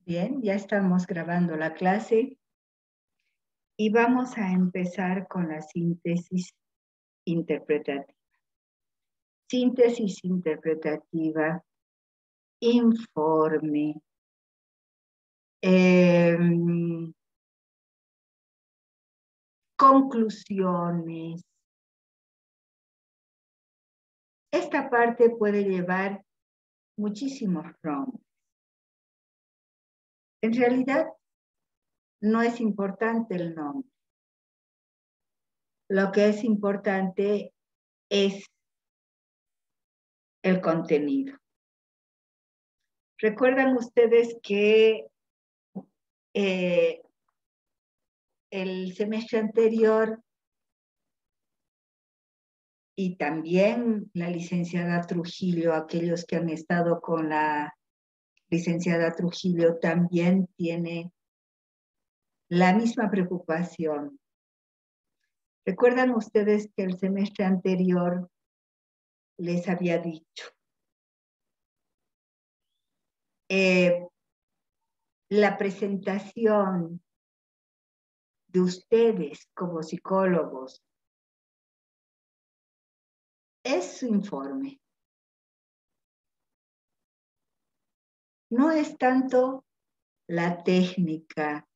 Bien, ya estamos grabando la clase y vamos a empezar con la síntesis interpretativa. Síntesis interpretativa, informe, conclusiones. Esta parte puede llevar muchísimos nombres. En realidad, no es importante el nombre. Lo que es importante es el contenido. ¿Recuerdan ustedes que el semestre anterior y también la licenciada Trujillo, aquellos que han estado con la licenciada Trujillo, también tiene la misma preocupación? ¿Recuerdan ustedes que el semestre anterior les había dicho la presentación de ustedes como psicólogos es su informe? No es tanto la técnica,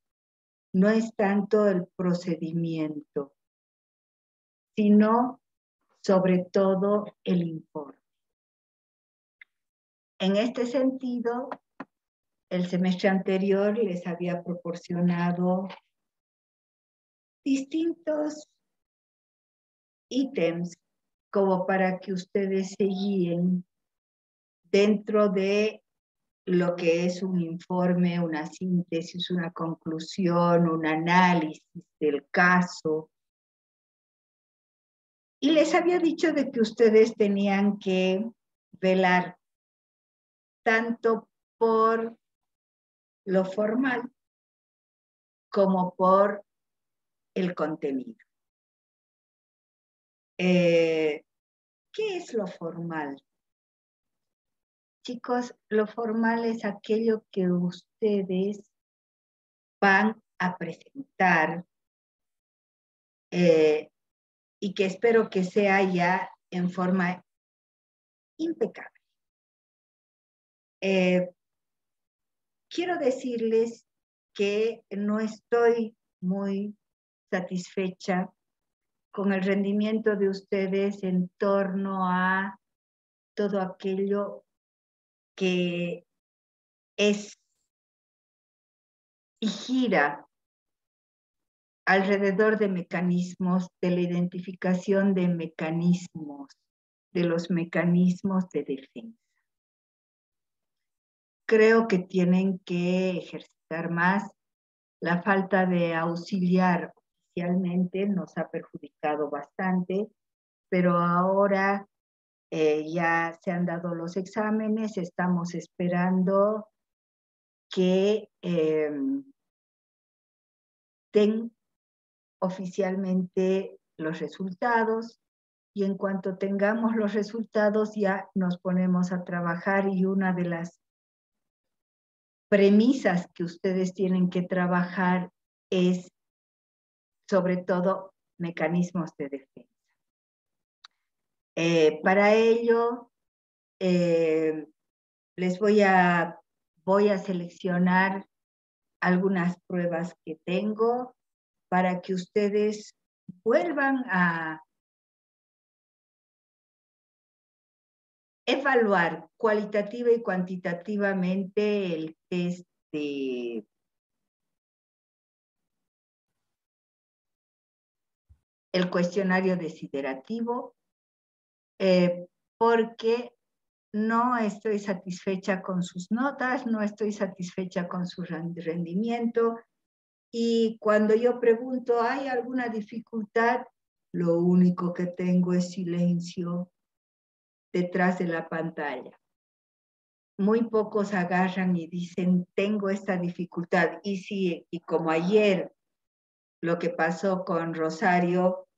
no es tanto el procedimiento, sino sobre todo el informe. En este sentido, el semestre anterior les había proporcionado distintos ítems como para que ustedes se guíen dentro de lo que es un informe, una síntesis, una conclusión, un análisis del caso. Y les había dicho de que ustedes tenían que velar tanto por lo formal como por el contenido. ¿Qué es lo formal? Chicos, lo formal es aquello que ustedes van a presentar y que espero que sea ya en forma impecable. Quiero decirles que no estoy muy satisfecha con el rendimiento de ustedes en torno a todo aquello que es y gira alrededor de mecanismos, de la identificación de mecanismos, de los mecanismos de defensa. Creo que tienen que ejercitar más. La falta de auxiliar oficialmente nos ha perjudicado bastante, pero ahora ya se han dado los exámenes, estamos esperando que den oficialmente los resultados, y en cuanto tengamos los resultados ya nos ponemos a trabajar, y una de las premisas que ustedes tienen que trabajar es sobre todo mecanismos de defensa. Para ello les voy a seleccionar algunas pruebas que tengo para que ustedes vuelvan a evaluar cualitativa y cuantitativamente el test de el cuestionario desiderativo, porque no estoy satisfecha con sus notas, no estoy satisfecha con su rendimiento, y cuando yo pregunto, ¿hay alguna dificultad? Lo único que tengo es silencio detrás de la pantalla. Muy pocos agarran y dicen, tengo esta dificultad. Y como ayer lo que pasó con Rosario,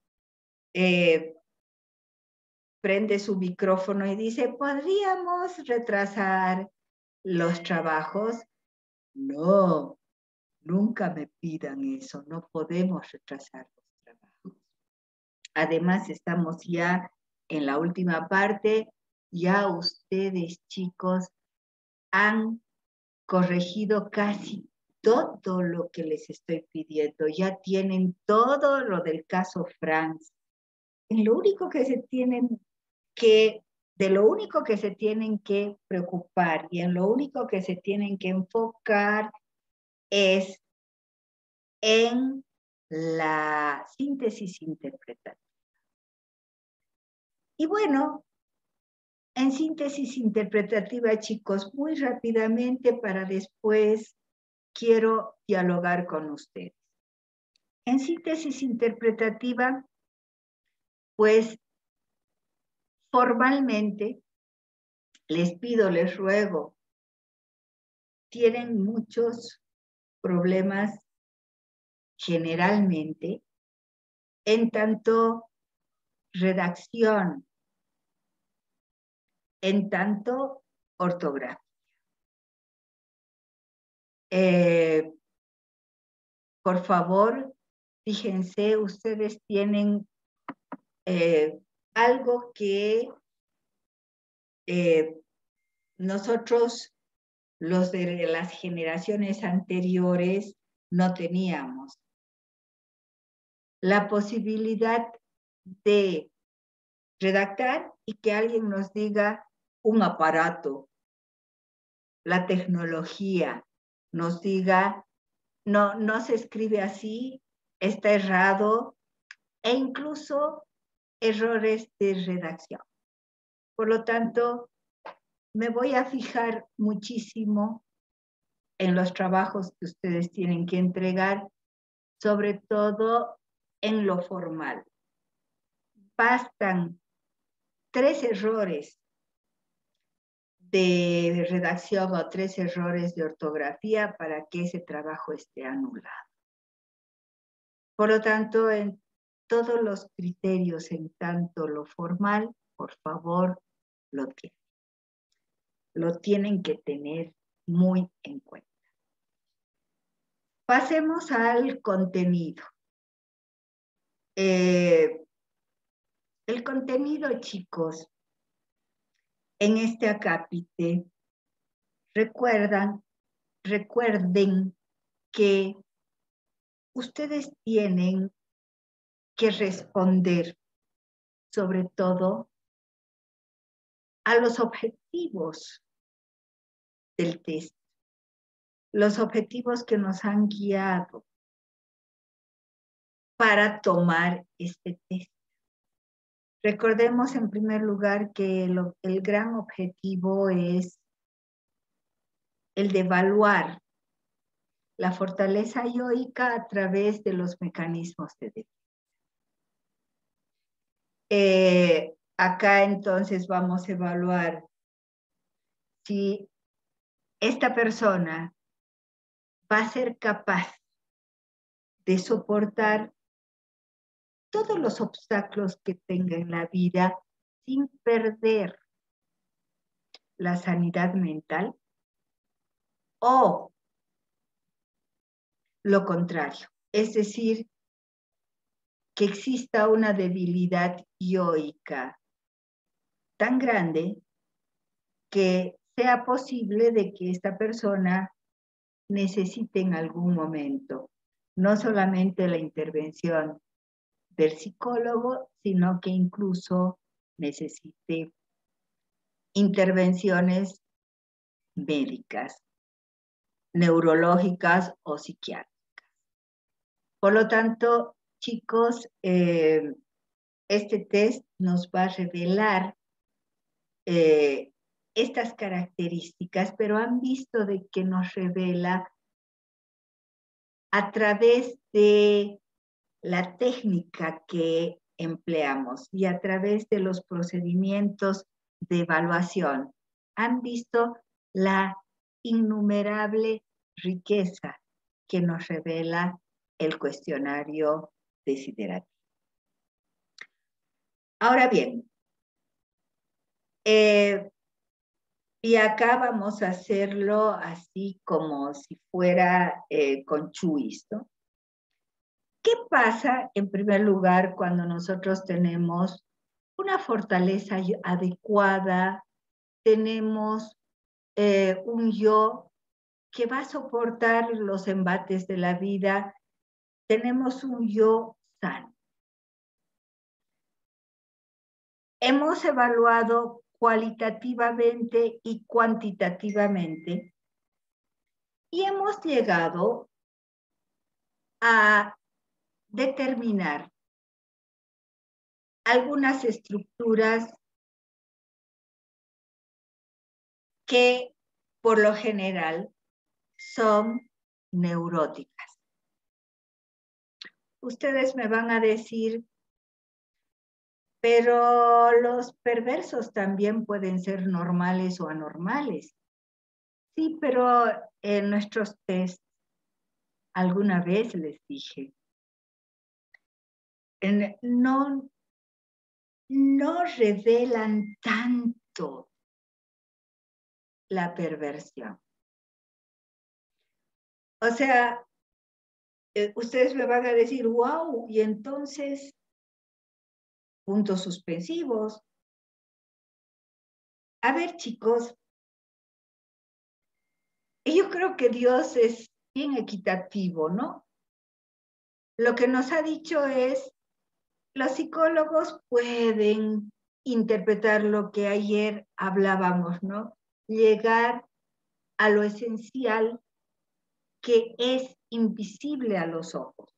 prende su micrófono y dice, ¿podríamos retrasar los trabajos? No, nunca me pidan eso, no podemos retrasar los trabajos. Además, estamos ya en la última parte, ya ustedes, chicos, han corregido casi todo lo que les estoy pidiendo, ya tienen todo lo del caso Franz. En lo único que se tienen que, de lo único que se tienen que preocupar y en lo único que se tienen que enfocar es en la síntesis interpretativa. Y bueno, en síntesis interpretativa, chicos, muy rápidamente para después quiero dialogar con ustedes. En síntesis interpretativa, pues formalmente les pido, les ruego, tienen muchos problemas generalmente en tanto redacción, en tanto ortografía. Por favor, fíjense, ustedes tienen algo que nosotros, los de las generaciones anteriores, no teníamos. La posibilidad de redactar y que alguien nos diga un aparato, la tecnología, nos diga, no se escribe así, está errado, e incluso errores de redacción. Por lo tanto, me voy a fijar muchísimo en los trabajos que ustedes tienen que entregar, sobre todo en lo formal. Bastan 3 errores de redacción o 3 errores de ortografía para que ese trabajo esté anulado. Por lo tanto, en todos los criterios, en tanto lo formal, por favor, lo tienen que tener muy en cuenta. Pasemos al contenido. El contenido, chicos, en este acápite, recuerden que ustedes tienen que responder sobre todo a los objetivos del test, los objetivos que nos han guiado para tomar este test. Recordemos en primer lugar que el gran objetivo es el de evaluar la fortaleza yoica a través de los mecanismos de defensa. Acá entonces vamos a evaluar si esta persona va a ser capaz de soportar todos los obstáculos que tenga en la vida sin perder la sanidad mental, o lo contrario, es decir, que exista una debilidad yoica tan grande que sea posible de que esta persona necesite en algún momento no solamente la intervención del psicólogo, sino que incluso necesite intervenciones médicas, neurológicas o psiquiátricas. Por lo tanto, chicos, este test nos va a revelar estas características, pero han visto de que nos revela a través de la técnica que empleamos y a través de los procedimientos de evaluación. Han visto la innumerable riqueza que nos revela el cuestionario desiderativo. Ahora bien, Y acá vamos a hacerlo así como si fuera con chuis, ¿no? ¿Qué pasa en primer lugar cuando nosotros tenemos una fortaleza adecuada, tenemos un yo que va a soportar los embates de la vida, tenemos un yo sano? Hemos evaluado cualitativamente y cuantitativamente y hemos llegado a determinar algunas estructuras que por lo general son neuróticas. Ustedes me van a decir, pero los perversos también pueden ser normales o anormales. Sí, pero en nuestros test alguna vez les dije, no revelan tanto la perversión. O sea, ustedes me van a decir, wow, y entonces, puntos suspensivos. A ver, chicos, yo creo que Dios es bien equitativo, ¿no? Lo que nos ha dicho es, los psicólogos pueden interpretar lo que ayer hablábamos, ¿no? Llegar a lo esencial que es invisible a los ojos.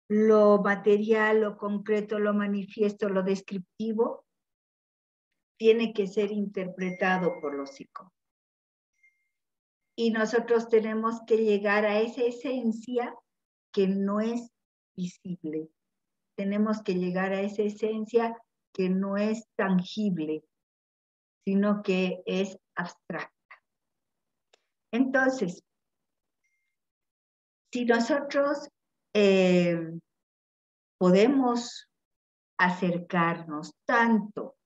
Lo material, lo concreto, lo manifiesto, lo descriptivo, tiene que ser interpretado por los psicólogos. Y nosotros tenemos que llegar a esa esencia que no es visible. Tenemos que llegar a esa esencia que no es tangible, sino que es abstracta. Entonces, si nosotros podemos acercarnos tanto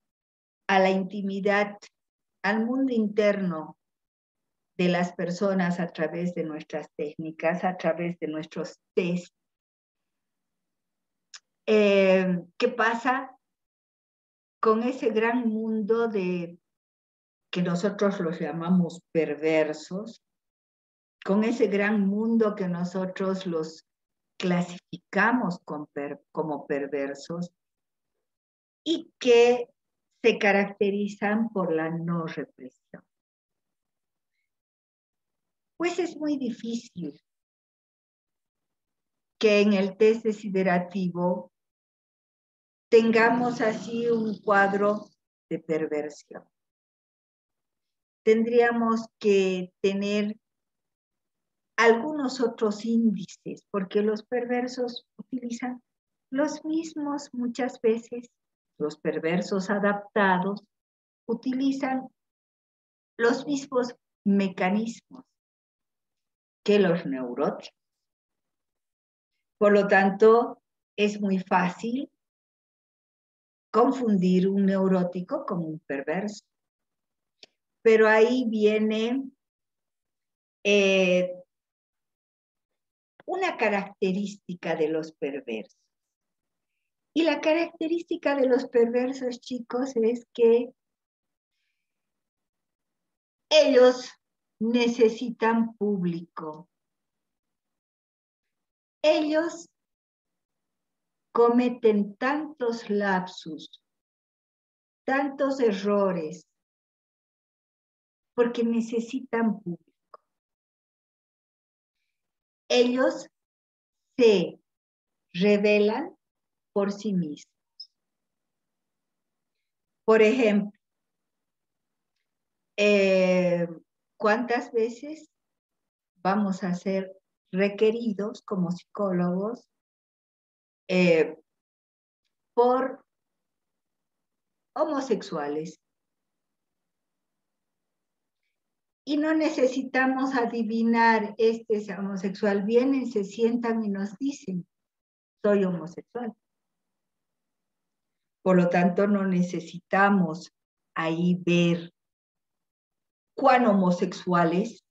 a la intimidad, al mundo interno de las personas a través de nuestras técnicas, a través de nuestros test, ¿qué pasa con ese gran mundo de que nosotros los llamamos perversos, con ese gran mundo que nosotros los clasificamos como perversos y que se caracterizan por la no represión? Pues es muy difícil que en el test desiderativo tengamos así un cuadro de perversión. Tendríamos que tener algunos otros índices, porque los perversos utilizan los mismos muchas veces, los perversos adaptados utilizan los mismos mecanismos que los neuróticos. Por lo tanto, es muy fácil confundir un neurótico con un perverso. Pero ahí viene una característica de los perversos. Y la característica de los perversos, chicos, es que ellos necesitan público. Ellos cometen tantos lapsus, tantos errores, porque necesitan público. Ellos se revelan por sí mismos. Por ejemplo, ¿cuántas veces vamos a ser requeridos como psicólogos por homosexuales? Y no necesitamos adivinar, este es homosexual. Vienen, se sientan y nos dicen, soy homosexual. Por lo tanto, no necesitamos ahí ver cuán homosexuales.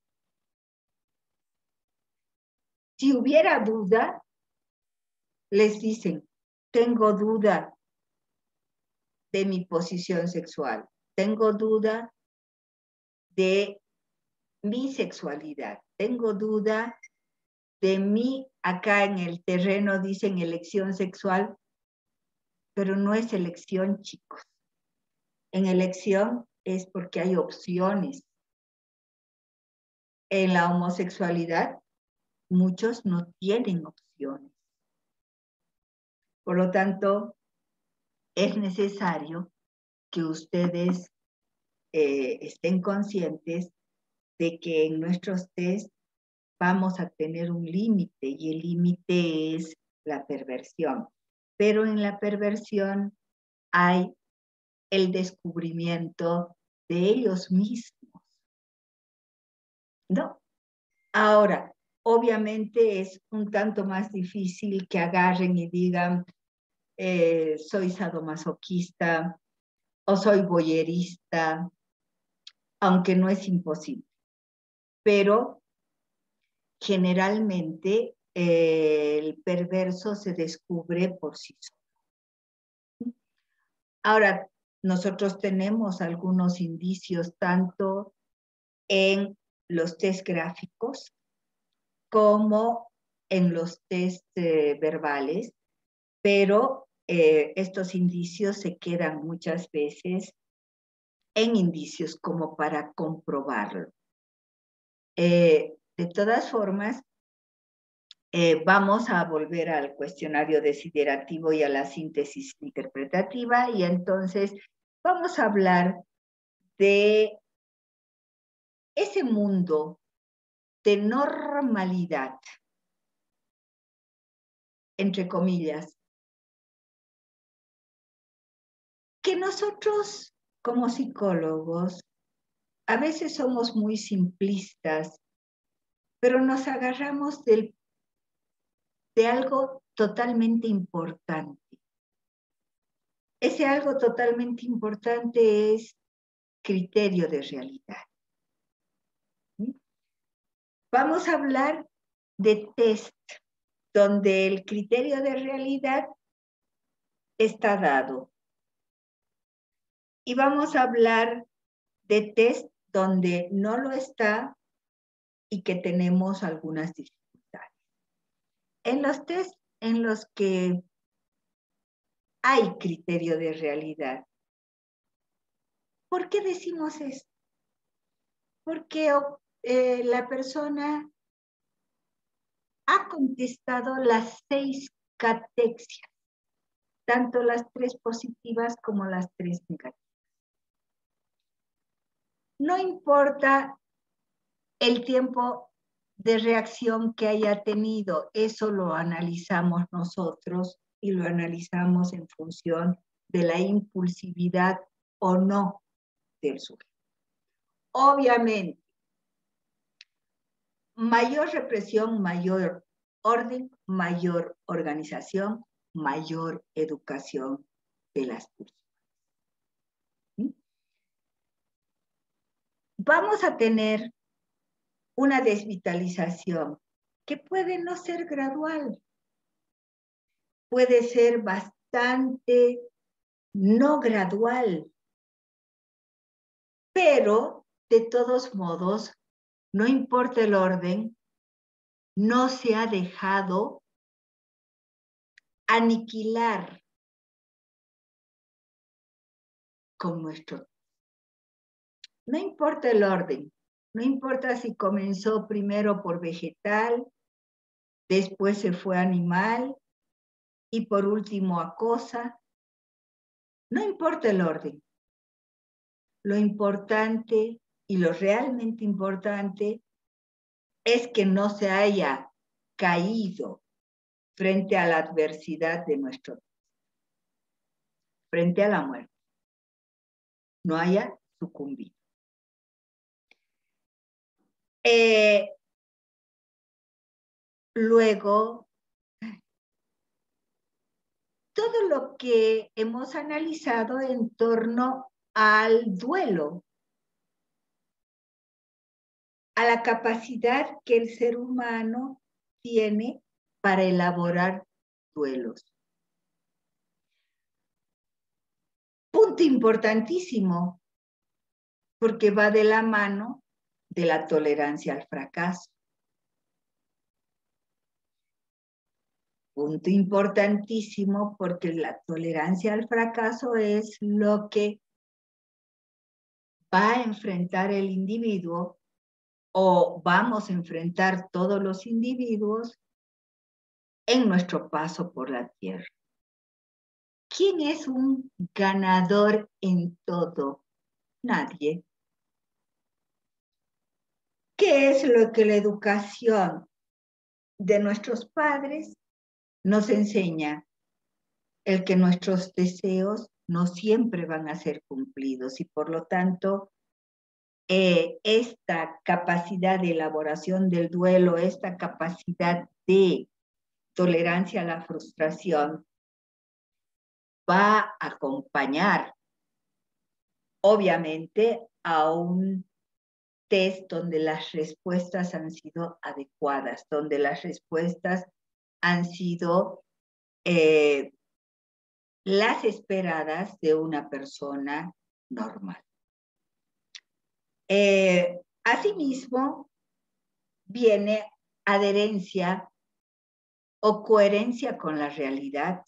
Si hubiera duda, les dicen, tengo duda de mi posición sexual, tengo duda de mi sexualidad, tengo duda de mí. Acá en el terreno dicen elección sexual, pero no es elección, chicos. En elección es porque hay opciones. En la homosexualidad, muchos no tienen opciones. Por lo tanto, es necesario que ustedes estén conscientes de que en nuestros test vamos a tener un límite, y el límite es la perversión. Pero en la perversión hay el descubrimiento de ellos mismos, ¿no? Ahora, obviamente es un tanto más difícil que agarren y digan, soy sadomasoquista o soy voyerista, aunque no es imposible. Pero generalmente el perverso se descubre por sí solo. Ahora, nosotros tenemos algunos indicios tanto en los test gráficos como en los test verbales, pero estos indicios se quedan muchas veces en indicios como para comprobarlo. De todas formas, vamos a volver al cuestionario desiderativo y a la síntesis interpretativa, y entonces vamos a hablar de ese mundo de normalidad, entre comillas, que nosotros como psicólogos a veces somos muy simplistas, pero nos agarramos de algo totalmente importante. Ese algo totalmente importante es criterio de realidad. Vamos a hablar de test, donde el criterio de realidad está dado. Y vamos a hablar de test donde no lo está y que tenemos algunas dificultades. En los test en los que hay criterio de realidad, ¿por qué decimos esto? Porque la persona ha contestado las 6 catexias, tanto las 3 positivas como las 3 negativas. No importa el tiempo de reacción que haya tenido, eso lo analizamos nosotros y lo analizamos en función de la impulsividad o no del sujeto. Obviamente, mayor represión, mayor orden, mayor organización, mayor educación de las personas. ¿Sí? Vamos a tener una desvitalización que puede no ser gradual, puede ser bastante no gradual, pero de todos modos, no importa el orden, no se ha dejado aniquilar con nuestro. No importa el orden, no importa si comenzó primero por vegetal, después se fue animal y por último a cosa. No importa el orden. Lo importante y lo realmente importante es que no se haya caído frente a la adversidad de nuestro tiempo, frente a la muerte. No haya sucumbido. Luego, todo lo que hemos analizado en torno al duelo. a la capacidad que el ser humano tiene para elaborar duelos. Punto importantísimo, porque va de la mano de la tolerancia al fracaso. Punto importantísimo, porque la tolerancia al fracaso es lo que va a enfrentar el individuo, o vamos a enfrentar todos los individuos en nuestro paso por la tierra. ¿Quién es un ganador en todo? Nadie. ¿Qué es lo que la educación de nuestros padres nos enseña? El que nuestros deseos no siempre van a ser cumplidos y por lo tanto esta capacidad de elaboración del duelo, esta capacidad de tolerancia a la frustración va a acompañar obviamente a un test donde las respuestas han sido adecuadas, donde las respuestas han sido las esperadas de una persona normal. Asimismo, viene adherencia o coherencia con la realidad.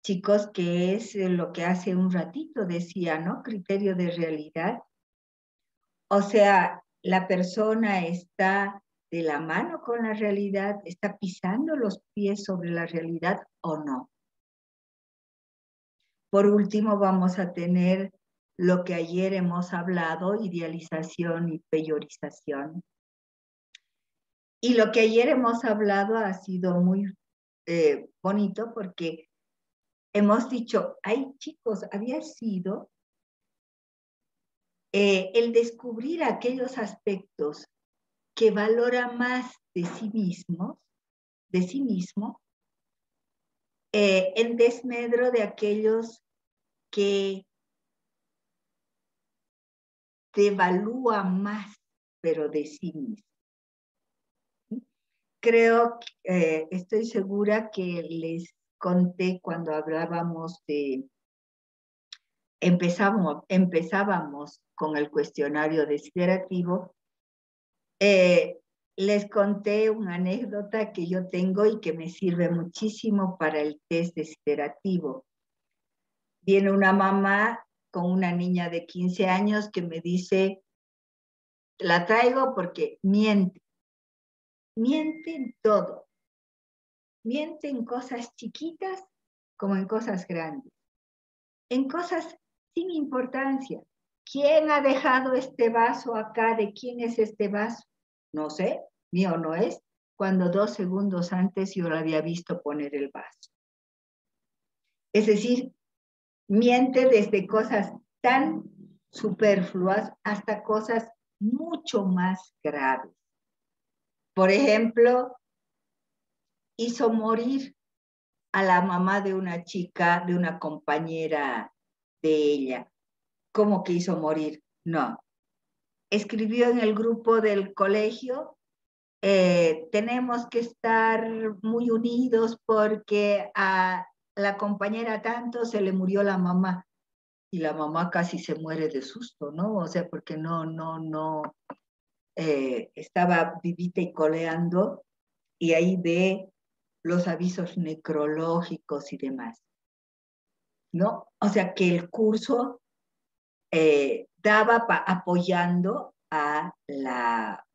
Chicos, que es lo que hace un ratito decía, ¿no? Criterio de realidad. O sea, la persona está de la mano con la realidad, está pisando los pies sobre la realidad o no. Por último, vamos a tener lo que ayer hemos hablado, idealización y peyorización. Y lo que ayer hemos hablado ha sido muy bonito porque hemos dicho, ay chicos, había sido el descubrir aquellos aspectos que valora más de sí mismo, en desmedro de aquellos que devalúa más, pero de sí mismo. Creo, estoy segura que les conté cuando hablábamos de, empezábamos con el cuestionario desiderativo, les conté una anécdota que yo tengo y que me sirve muchísimo para el test desiderativo. Viene una mamá con una niña de 15 años que me dice, la traigo porque miente. Miente en todo. Miente en cosas chiquitas como en cosas grandes. En cosas sin importancia. ¿Quién ha dejado este vaso acá? ¿De quién es este vaso? No sé, mío no es, cuando 2 segundos antes yo lo había visto poner el vaso. Es decir, miente desde cosas tan superfluas hasta cosas mucho más graves. Por ejemplo, hizo morir a la mamá de una chica, de una compañera de ella. ¿Cómo que hizo morir? No. Escribió en el grupo del colegio, tenemos que estar muy unidos porque a la compañera tanto se le murió la mamá. Y la mamá casi se muere de susto, ¿no? O sea, porque estaba vivita y coleando y ahí ve los avisos necrológicos y demás, ¿no? O sea, que el curso daba apoyando a la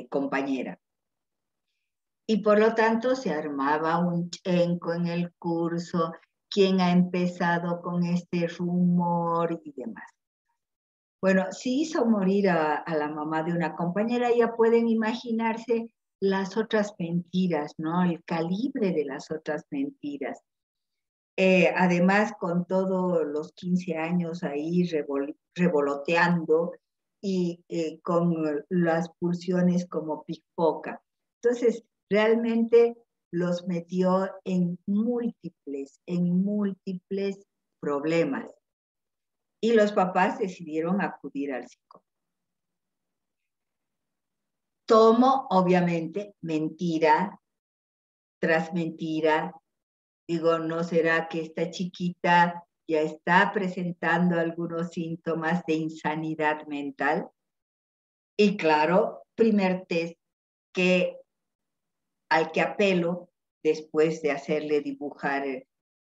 compañera. Y por lo tanto se armaba un chenco en el curso, quién ha empezado con este rumor y demás. Bueno, si hizo morir a la mamá de una compañera, ya pueden imaginarse las otras mentiras, ¿no? El calibre de las otras mentiras. Además, con todos los 15 años ahí revoloteando y con las pulsiones como pickpocket. Entonces, realmente los metió en múltiples problemas. Y los papás decidieron acudir al psicólogo. tomo, obviamente, mentira tras mentira. Digo, ¿no será que esta chiquita ya está presentando algunos síntomas de insanidad mental? Y claro, primer test al que apelo después de hacerle dibujar,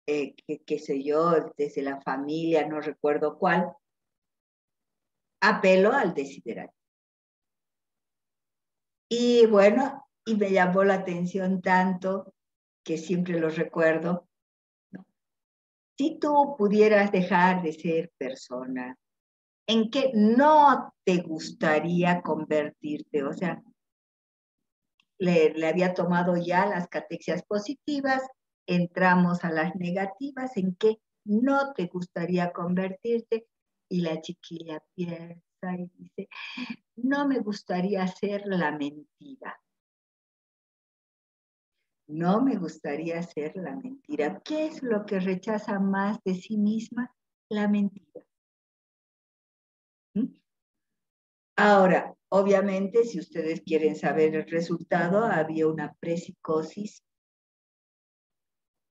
qué sé yo, desde la familia, no recuerdo cuál, apelo al desiderativo. Y bueno, y me llamó la atención tanto que siempre lo recuerdo, ¿no? Si tú pudieras dejar de ser persona, ¿en qué no te gustaría convertirte? O sea, le había tomado ya las catexias positivas, entramos a las negativas, ¿en qué no te gustaría convertirte? Y la chiquilla piensa y dice, no me gustaría ser la mentira. No me gustaría ser la mentira. ¿Qué es lo que rechaza más de sí misma? La mentira. ¿Mm? Ahora, obviamente, si ustedes quieren saber el resultado, había una prepsicosis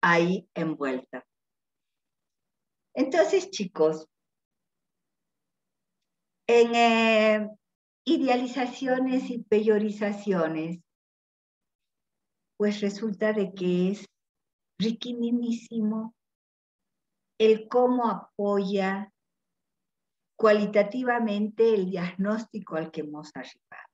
ahí envuelta. Entonces, chicos, en idealizaciones y peyorizaciones, pues resulta de que es riquísimo el cómo apoya cualitativamente el diagnóstico al que hemos arribado.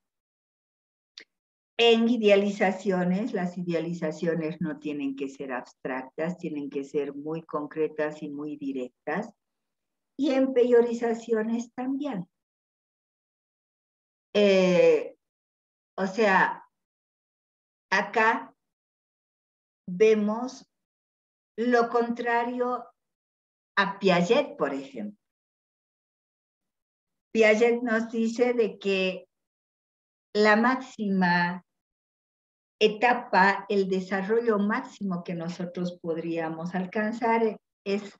En idealizaciones, las idealizaciones no tienen que ser abstractas, tienen que ser muy concretas y muy directas. Y en peyorizaciones también. O sea, acá vemos lo contrario a Piaget, por ejemplo. Piaget nos dice de que la máxima etapa, el desarrollo máximo que nosotros podríamos alcanzar es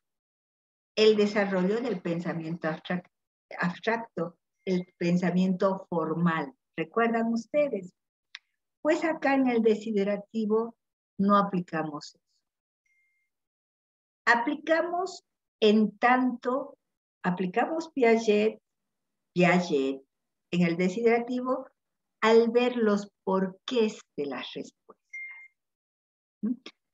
el desarrollo del pensamiento abstracto, el pensamiento formal. ¿Recuerdan ustedes? Pues acá en el desiderativo no aplicamos eso. Aplicamos aplicamos Piaget en el desiderativo al ver los porqués de las respuestas.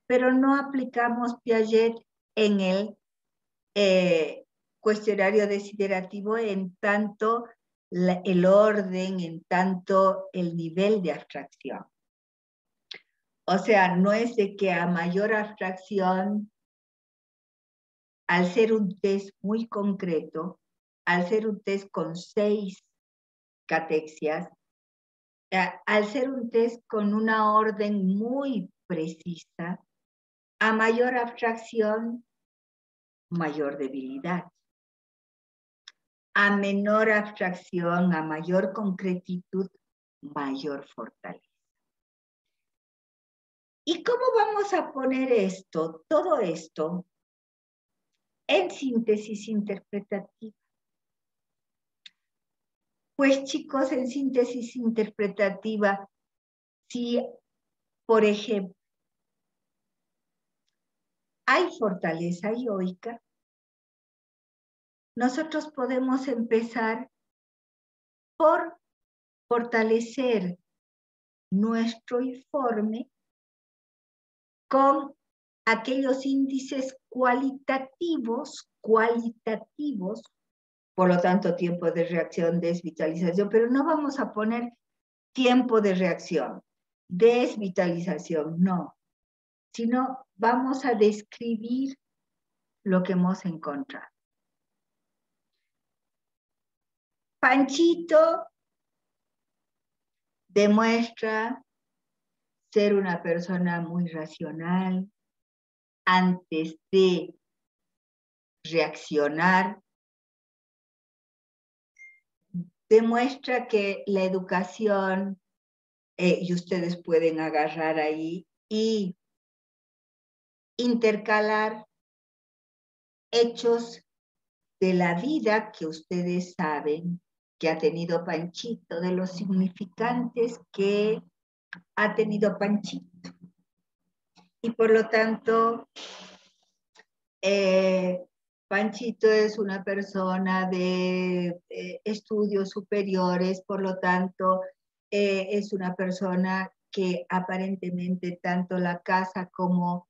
Pero no aplicamos Piaget en el cuestionario desiderativo en tanto el orden, en tanto el nivel de abstracción. O sea, no es de que a mayor abstracción, al ser un test muy concreto, al ser un test con 6 catexias, al ser un test con una orden muy precisa, a mayor abstracción, mayor debilidad. A menor abstracción, a mayor concretitud, mayor fortaleza. ¿Y cómo vamos a poner esto, todo esto, en síntesis interpretativa? Pues chicos, en síntesis interpretativa, si, por ejemplo, hay fortaleza yoica, nosotros podemos empezar por fortalecer nuestro informe con aquellos índices cualitativos, por lo tanto, tiempo de reacción, desvitalización, pero no vamos a poner tiempo de reacción, desvitalización, no, sino vamos a describir lo que hemos encontrado. Panchito demuestra ser una persona muy racional antes de reaccionar. Demuestra que la educación, y ustedes pueden agarrar ahí y intercalar hechos de la vida que ustedes saben que ha tenido Panchito, de los significantes que ha tenido Panchito. Y por lo tanto, Panchito es una persona de estudios superiores, por lo tanto, es una persona que aparentemente tanto la casa como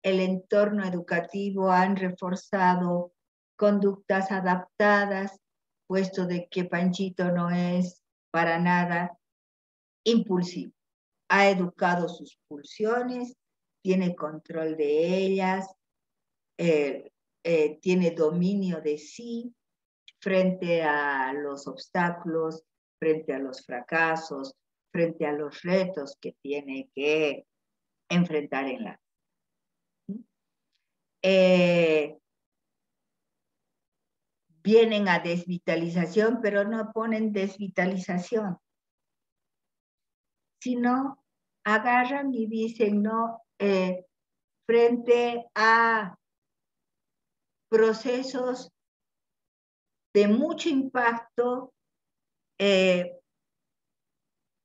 el entorno educativo han reforzado conductas adaptadas, puesto de que Panchito no es para nada impulsivo. Ha educado sus pulsiones, tiene control de ellas, tiene dominio de sí frente a los obstáculos, frente a los fracasos, frente a los retos que tiene que enfrentar en la vida. Vienen a desvitalización, pero no ponen desvitalización, sino agarran y dicen, no, frente a procesos de mucho impacto,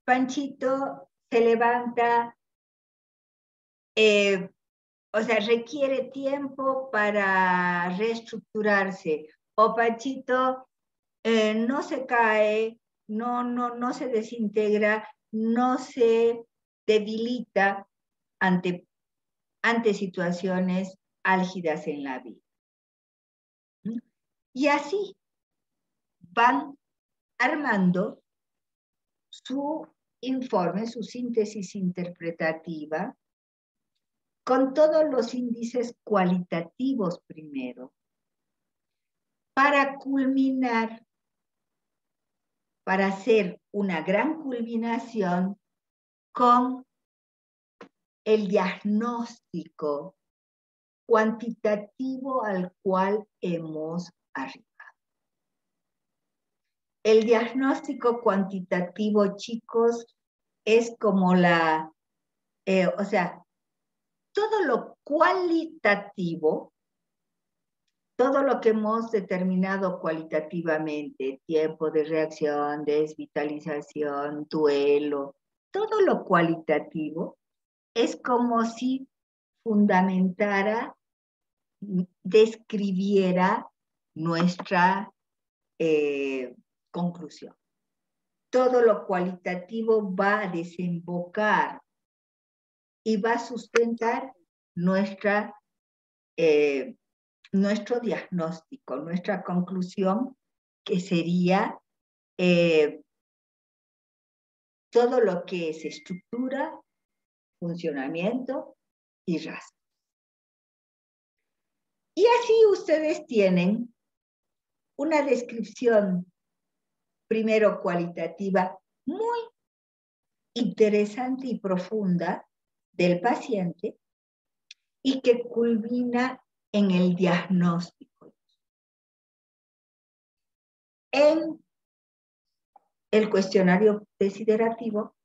Panchito se levanta, o sea, requiere tiempo para reestructurarse, o Panchito no se cae, no se desintegra, no se debilita ante situaciones álgidas en la vida. Y así van armando su informe, su síntesis interpretativa, con todos los índices cualitativos primero, para culminar, para hacer una gran culminación con el diagnóstico cuantitativo al cual hemos arribado. El diagnóstico cuantitativo, chicos, es como o sea, todo lo cualitativo, todo lo que hemos determinado cualitativamente, tiempo de reacción, desvitalización, duelo, todo lo cualitativo es como si fundamentara, describiera nuestra conclusión. Todo lo cualitativo va a desembocar y va a sustentar nuestro diagnóstico, nuestra conclusión, que sería todo lo que es estructura, funcionamiento y rasgos. Y así ustedes tienen una descripción, primero cualitativa, muy interesante y profunda del paciente, y que culmina en el diagnóstico. En el cuestionario desiderativo,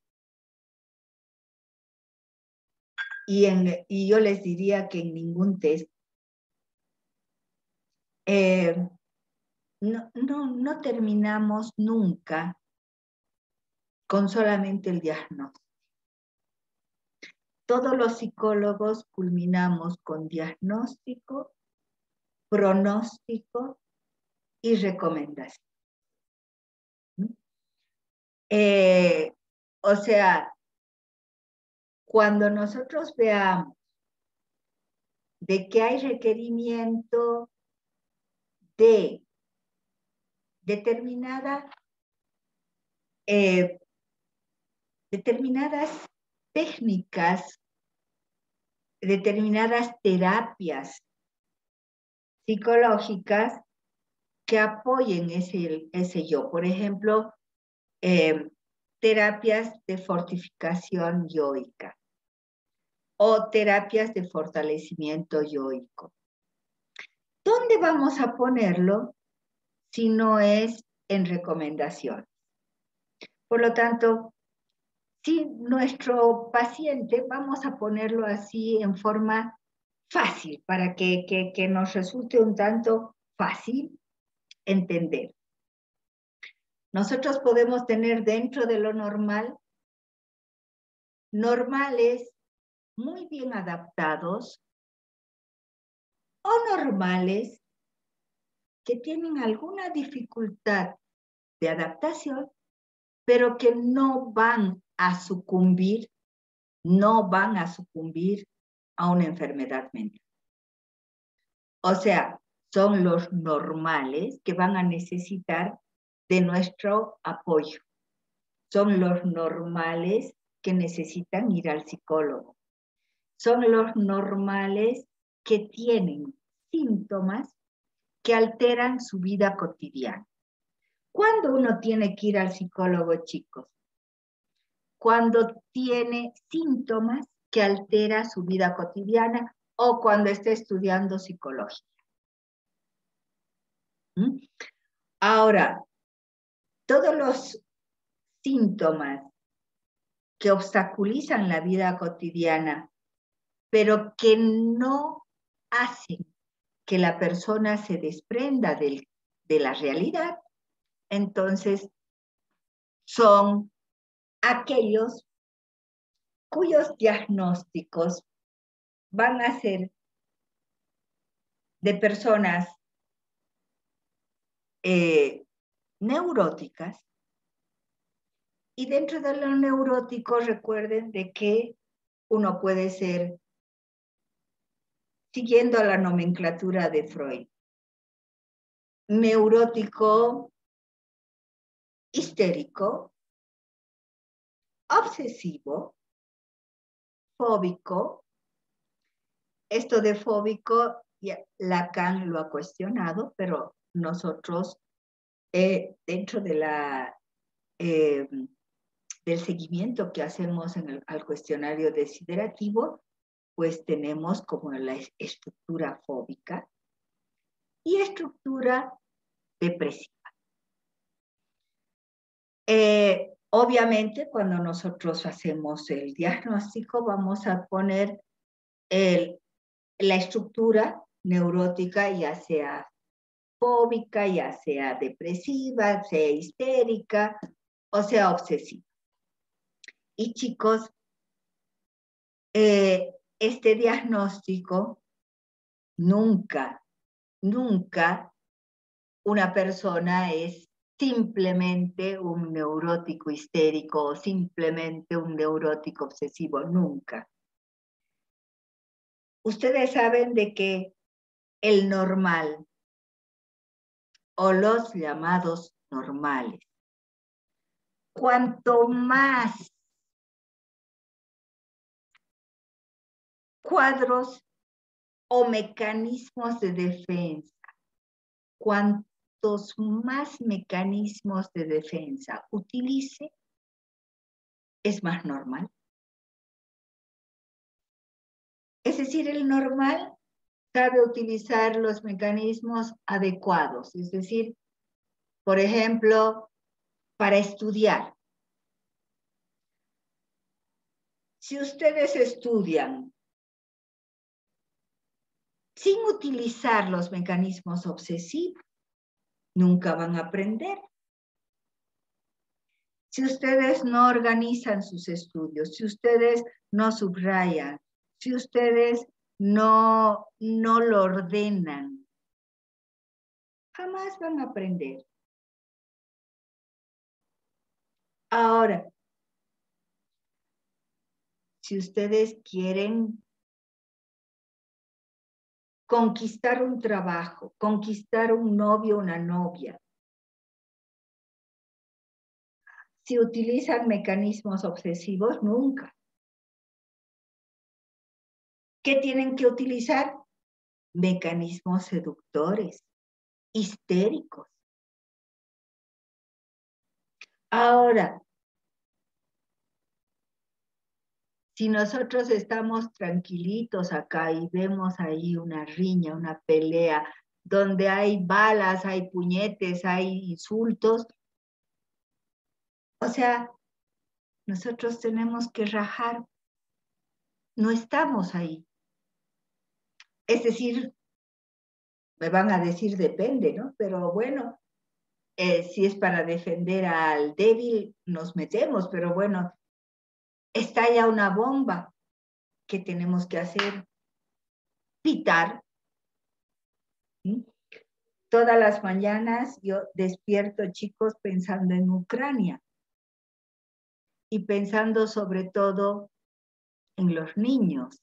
y yo les diría que en ningún test, no terminamos nunca con solamente el diagnóstico. Todos los psicólogos culminamos con diagnóstico, pronóstico y recomendación. O sea, cuando nosotros veamos de que hay requerimiento de determinadas técnicas, determinadas terapias psicológicas que apoyen ese yo. Por ejemplo, terapias de fortificación yoica o terapias de fortalecimiento yoico. ¿Dónde vamos a ponerlo si no es en recomendaciones? Por lo tanto, si nuestro paciente, vamos a ponerlo así en forma fácil, para que nos resulte un tanto fácil entender. Nosotros podemos tener dentro de lo normal, normales muy bien adaptados o normales que tienen alguna dificultad de adaptación, pero que no van a sucumbir a una enfermedad mental. O sea, son los normales que van a necesitar de nuestro apoyo. Son los normales que necesitan ir al psicólogo. Son los normales que tienen síntomas que alteran su vida cotidiana. ¿Cuándo uno tiene que ir al psicólogo, chicos? Cuando tiene síntomas que altera su vida cotidiana o cuando está estudiando psicología. Ahora, todos los síntomas que obstaculizan la vida cotidiana, pero que no hacen que la persona se desprenda de la realidad, entonces son aquellos cuyos diagnósticos van a ser de personas neuróticas. Y dentro de lo neurótico, recuerden de que uno puede ser, siguiendo la nomenclatura de Freud, neurótico, histérico, obsesivo, fóbico. Esto de fóbico, Lacan lo ha cuestionado, pero nosotros, dentro de del seguimiento que hacemos al cuestionario desiderativo, pues tenemos como la estructura fóbica y estructura depresiva. Obviamente, cuando nosotros hacemos el diagnóstico, vamos a poner la estructura neurótica, ya sea fóbica, ya sea depresiva, sea histérica o sea obsesiva. Y chicos, este diagnóstico nunca una persona es simplemente un neurótico histérico o simplemente un neurótico obsesivo, nunca. Ustedes saben de que el normal o los llamados normales, cuanto más cuadros o mecanismos de defensa, cuantos más mecanismos de defensa utilice, es más normal. Es decir, el normal sabe utilizar los mecanismos adecuados, es decir, por ejemplo, para estudiar. Si ustedes estudian sin utilizar los mecanismos obsesivos, nunca van a aprender. Si ustedes no organizan sus estudios, si ustedes no subrayan, si ustedes no lo ordenan, jamás van a aprender. Ahora, si ustedes quieren conquistar un trabajo, conquistar un novio, una novia, si utilizan mecanismos obsesivos, nunca. ¿Qué tienen que utilizar? Mecanismos seductores, histéricos. Ahora, si nosotros estamos tranquilitos acá y vemos ahí una riña, una pelea, donde hay balas, hay puñetes, hay insultos, o sea, nosotros tenemos que rajar. No estamos ahí. Es decir, me van a decir depende, ¿no? Pero bueno, si es para defender al débil, nos metemos, pero bueno, estalla una bomba. ¿Qué tenemos que hacer? Pitar. ¿Sí? Todas las mañanas yo despierto, chicos, pensando en Ucrania y pensando sobre todo en los niños.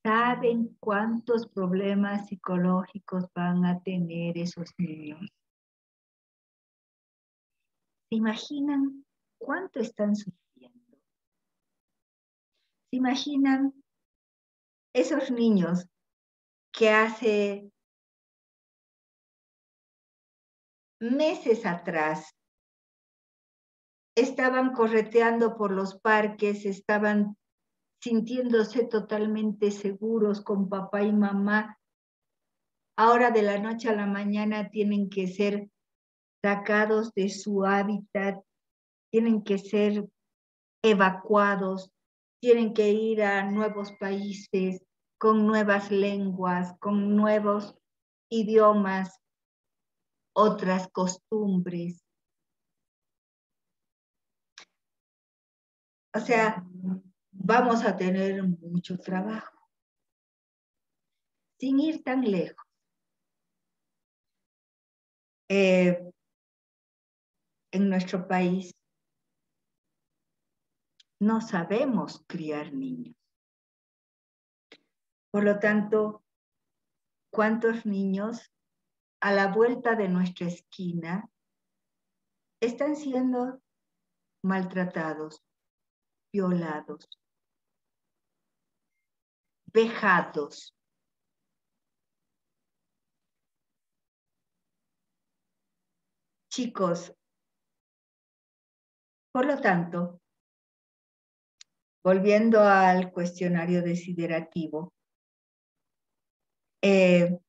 ¿Saben cuántos problemas psicológicos van a tener esos niños? ¿Se imaginan cuánto están sufriendo? ¿Se imaginan esos niños que hace meses atrás estaban correteando por los parques, estaban sintiéndose totalmente seguros con papá y mamá? Ahora de la noche a la mañana tienen que ser sacados de su hábitat, tienen que ser evacuados, tienen que ir a nuevos países con nuevas lenguas, con nuevos idiomas, otras costumbres. O sea, vamos a tener mucho trabajo. Sin ir tan lejos. En nuestro país no sabemos criar niños. Por lo tanto, ¿cuántos niños a la vuelta de nuestra esquina están siendo maltratados, violados, vejados? Chicos, por lo tanto, volviendo al cuestionario desiderativo, en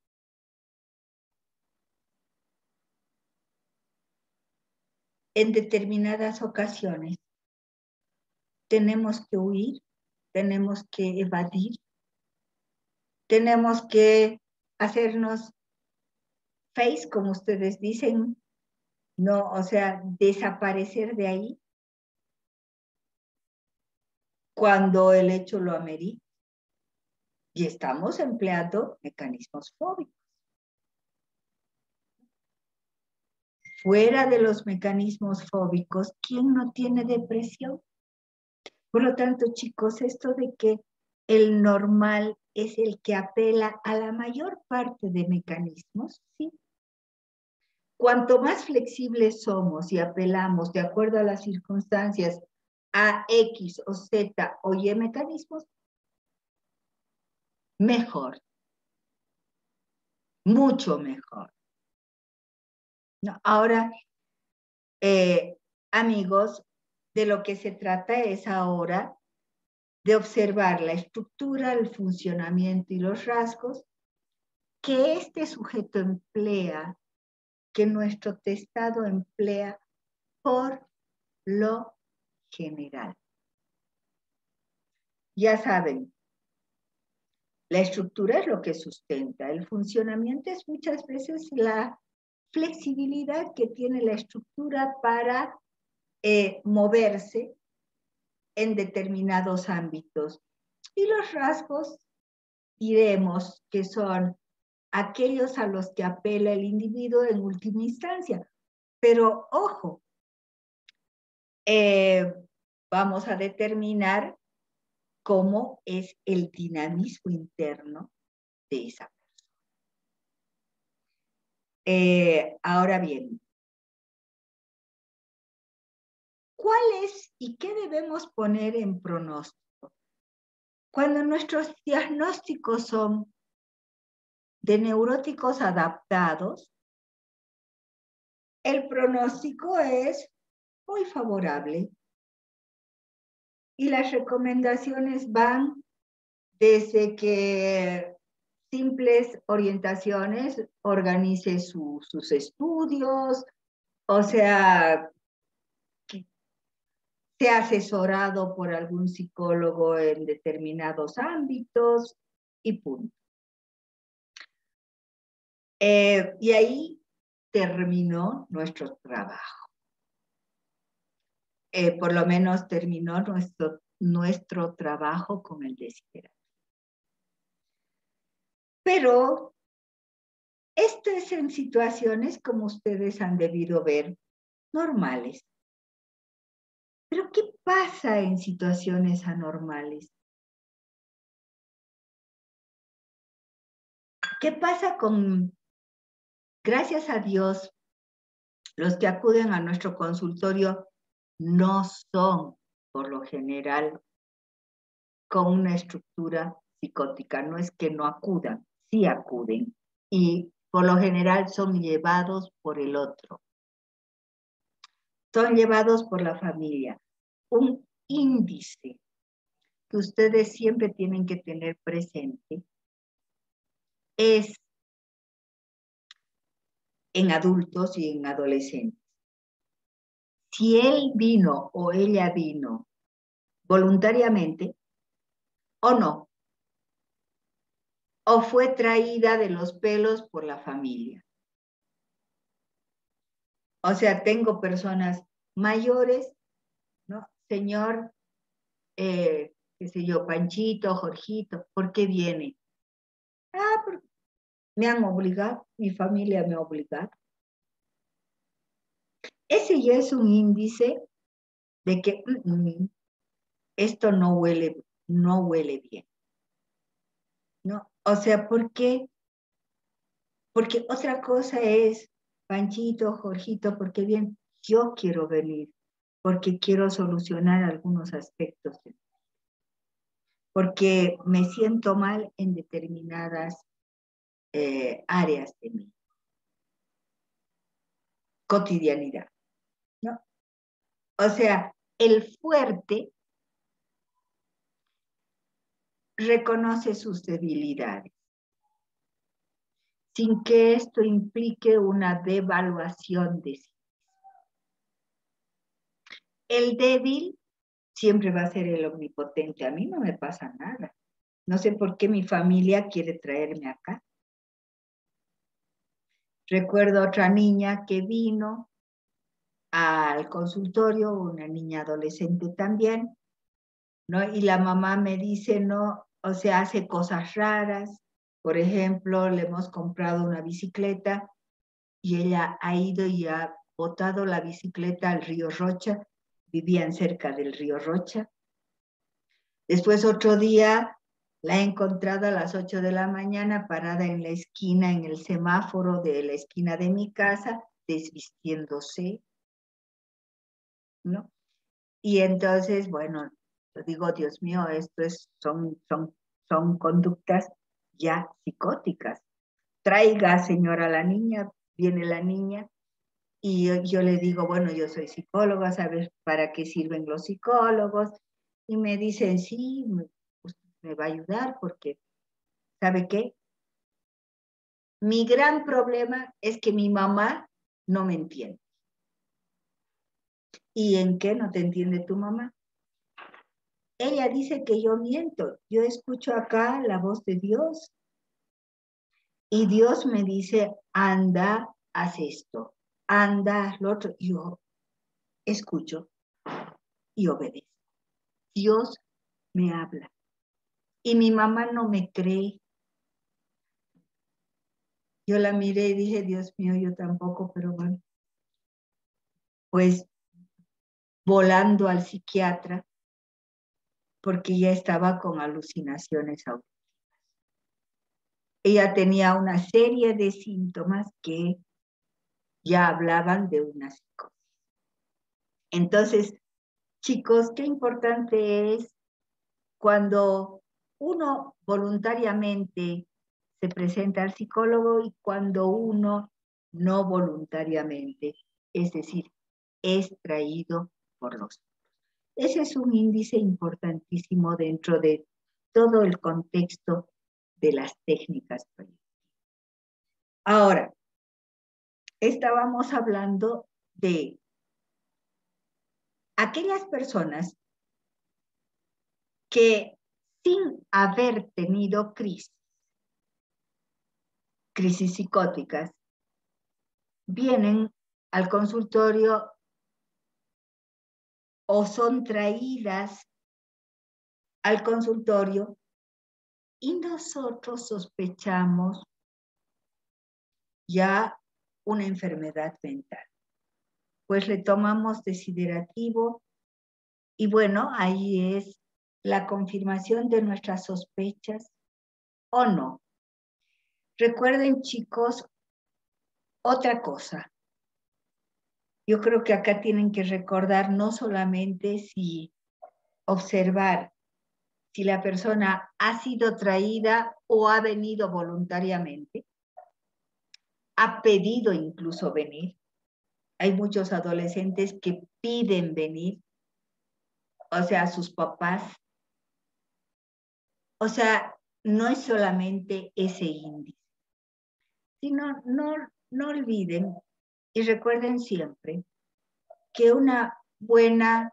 determinadas ocasiones tenemos que huir, tenemos que evadir, tenemos que hacernos face, como ustedes dicen, no, o sea, desaparecer de ahí cuando el hecho lo amerita. Y estamos empleando mecanismos fóbicos. Fuera de los mecanismos fóbicos, ¿quién no tiene depresión? Por lo tanto, chicos, esto de que el normal es el que apela a la mayor parte de mecanismos, ¿sí? Cuanto más flexibles somos y apelamos de acuerdo a las circunstancias a X o Z o Y mecanismos, mejor, mucho mejor. ¿No? Ahora, amigos, de lo que se trata es ahora de observar la estructura, el funcionamiento y los rasgos que este sujeto emplea, que nuestro testado emplea por lo general. Ya saben, la estructura es lo que sustenta, el funcionamiento es muchas veces la flexibilidad que tiene la estructura para moverse en determinados ámbitos. Y los rasgos, diremos que son aquellos a los que apela el individuo en última instancia. Pero ojo, vamos a determinar cómo es el dinamismo interno de esa persona. Ahora bien, ¿cuál es y qué debemos poner en pronóstico? Cuando nuestros diagnósticos son de neuróticos adaptados, el pronóstico es muy favorable. Y las recomendaciones van desde que simples orientaciones, organice sus estudios, o sea, que sea asesorado por algún psicólogo en determinados ámbitos y punto. Y ahí terminó nuestro trabajo. Por lo menos terminó nuestro trabajo con el desiderata. Pero esto es en situaciones, como ustedes han debido ver, normales. Pero ¿qué pasa en situaciones anormales? ¿Qué pasa con, gracias a Dios, los que acuden a nuestro consultorio no son, por lo general, con una estructura psicótica? No es que no acudan, sí acuden. Y por lo general son llevados por el otro. Son llevados por la familia. Un índice que ustedes siempre tienen que tener presente es en adultos y en adolescentes. Si él vino o ella vino voluntariamente o no, o fue traída de los pelos por la familia. O sea, tengo personas mayores, ¿no? Señor, qué sé yo, Panchito, Jorgito, ¿por qué viene? Ah, porque me han obligado, mi familia me ha obligado. Ese ya es un índice de que esto no huele bien, ¿no? O sea, ¿por qué? Porque otra cosa es, Panchito, Jorgito, porque bien, yo quiero venir, porque quiero solucionar algunos aspectos, porque me siento mal en determinadas áreas de mi cotidianidad, ¿no? O sea, el fuerte reconoce sus debilidades, sin que esto implique una devaluación de sí. El débil siempre va a ser el omnipotente. A mí no me pasa nada. No sé por qué mi familia quiere traerme acá. Recuerdo otra niña que vino al consultorio, una niña adolescente también, ¿no? Y la mamá me dice, no, o sea, hace cosas raras. Por ejemplo, le hemos comprado una bicicleta y ella ha ido y ha botado la bicicleta al río Rocha. Vivían cerca del río Rocha. Después otro día la he encontrado a las 8 de la mañana parada en la esquina, en el semáforo de la esquina de mi casa, desvistiéndose, ¿no? Y entonces, bueno, yo digo, Dios mío, esto son conductas ya psicóticas. Traiga, señora, la niña, viene la niña, y yo le digo, bueno, yo soy psicóloga, ¿sabes para qué sirven los psicólogos? Y me dicen, sí, me va a ayudar porque, ¿sabe qué? Mi gran problema es que mi mamá no me entiende. ¿Y en qué no te entiende tu mamá? Ella dice que yo miento. Yo escucho acá la voz de Dios. Y Dios me dice, anda, haz esto. Anda, haz lo otro. Yo escucho y obedezco. Dios me habla. Y mi mamá no me cree. Yo la miré y dije, Dios mío, yo tampoco, pero bueno. Pues volando al psiquiatra, porque ya estaba con alucinaciones auditivas. Ella tenía una serie de síntomas que ya hablaban de una psicosis. Entonces, chicos, qué importante es cuando uno voluntariamente se presenta al psicólogo y cuando uno no voluntariamente, es decir, es traído por los otros. Ese es un índice importantísimo dentro de todo el contexto de las técnicas proyectivas. Ahora, estábamos hablando de aquellas personas que sin haber tenido crisis crisis psicóticas vienen al consultorio o son traídas al consultorio y nosotros sospechamos ya una enfermedad mental. Pues le tomamos desiderativo y bueno, ahí es la confirmación de nuestras sospechas o no. Recuerden, chicos, otra cosa. Yo creo que acá tienen que recordar no solamente si observar si la persona ha sido traída o ha venido voluntariamente, ha pedido incluso venir. Hay muchos adolescentes que piden venir, o sea, sus papás. O sea, no es solamente ese índice, sino no olviden y recuerden siempre que una buena,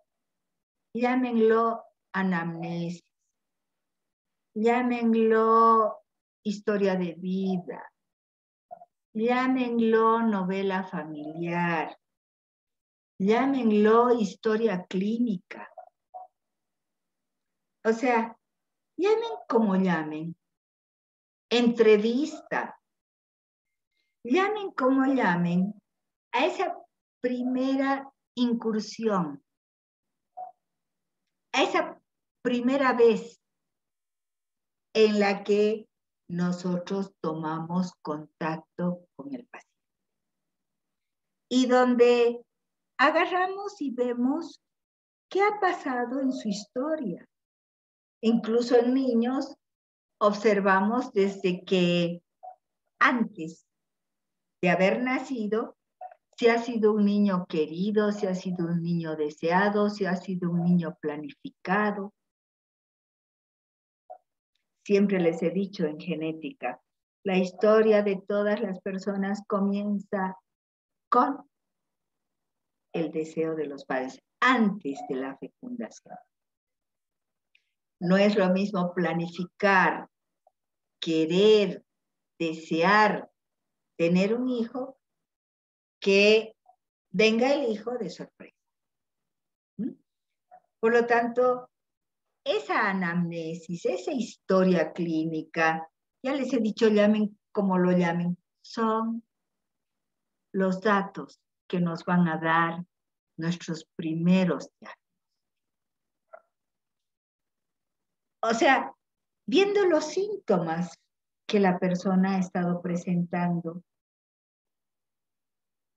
llámenlo anamnesis, llámenlo historia de vida, llámenlo novela familiar, llámenlo historia clínica. O sea, llamen como llamen, entrevista, llamen como llamen a esa primera incursión, a esa primera vez en la que nosotros tomamos contacto con el paciente. Y donde agarramos y vemos qué ha pasado en su historia. Incluso en niños observamos desde que antes de haber nacido, si ha sido un niño querido, si ha sido un niño deseado, si ha sido un niño planificado. Siempre les he dicho en genética, la historia de todas las personas comienza con el deseo de los padres antes de la fecundación. No es lo mismo planificar, querer, desear tener un hijo que venga el hijo de sorpresa. Por lo tanto, esa anamnesis, esa historia clínica, ya les he dicho, llamen como lo llamen, son los datos que nos van a dar nuestros primeros diagnósticos. O sea, viendo los síntomas que la persona ha estado presentando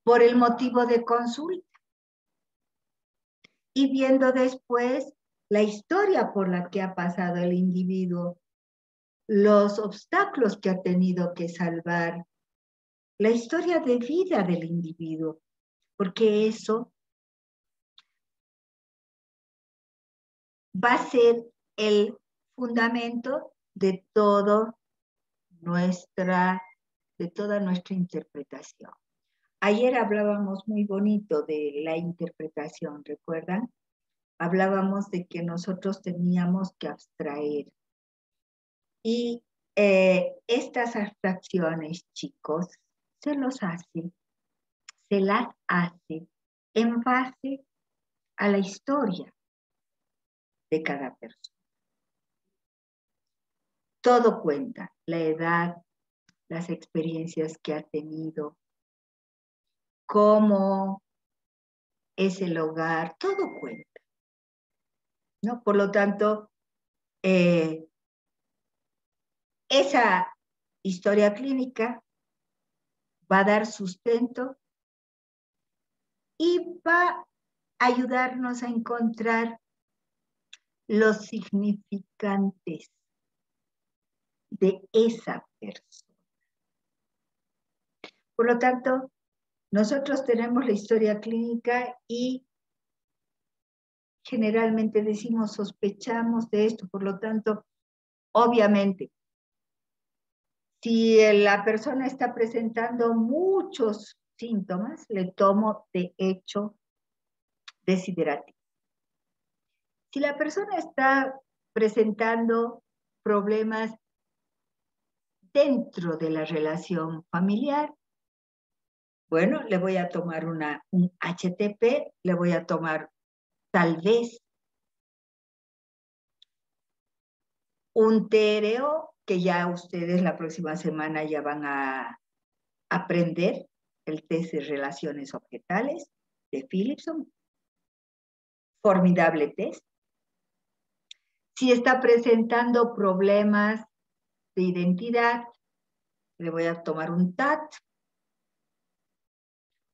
por el motivo de consulta y viendo después la historia por la que ha pasado el individuo, los obstáculos que ha tenido que salvar, la historia de vida del individuo, porque eso va a ser el fundamento de toda nuestra interpretación. Ayer hablábamos muy bonito de la interpretación, ¿recuerdan? Hablábamos de que nosotros teníamos que abstraer. Y estas abstracciones, chicos, se las hace en base a la historia de cada persona. Todo cuenta, la edad, las experiencias que ha tenido, cómo es el hogar, todo cuenta, ¿no? Por lo tanto, esa historia clínica va a dar sustento y va a ayudarnos a encontrar los significantes de esa persona. Por lo tanto, nosotros tenemos la historia clínica y generalmente decimos sospechamos de esto, por lo tanto, obviamente, si la persona está presentando muchos síntomas, le tomo de hecho desiderativo. Si la persona está presentando problemas dentro de la relación familiar, bueno, le voy a tomar un HTP, le voy a tomar tal vez un TRO, que ya ustedes la próxima semana ya van a aprender, el test de relaciones objetales de Philipson. Formidable test. Si está presentando problemas de identidad, le voy a tomar un TAT.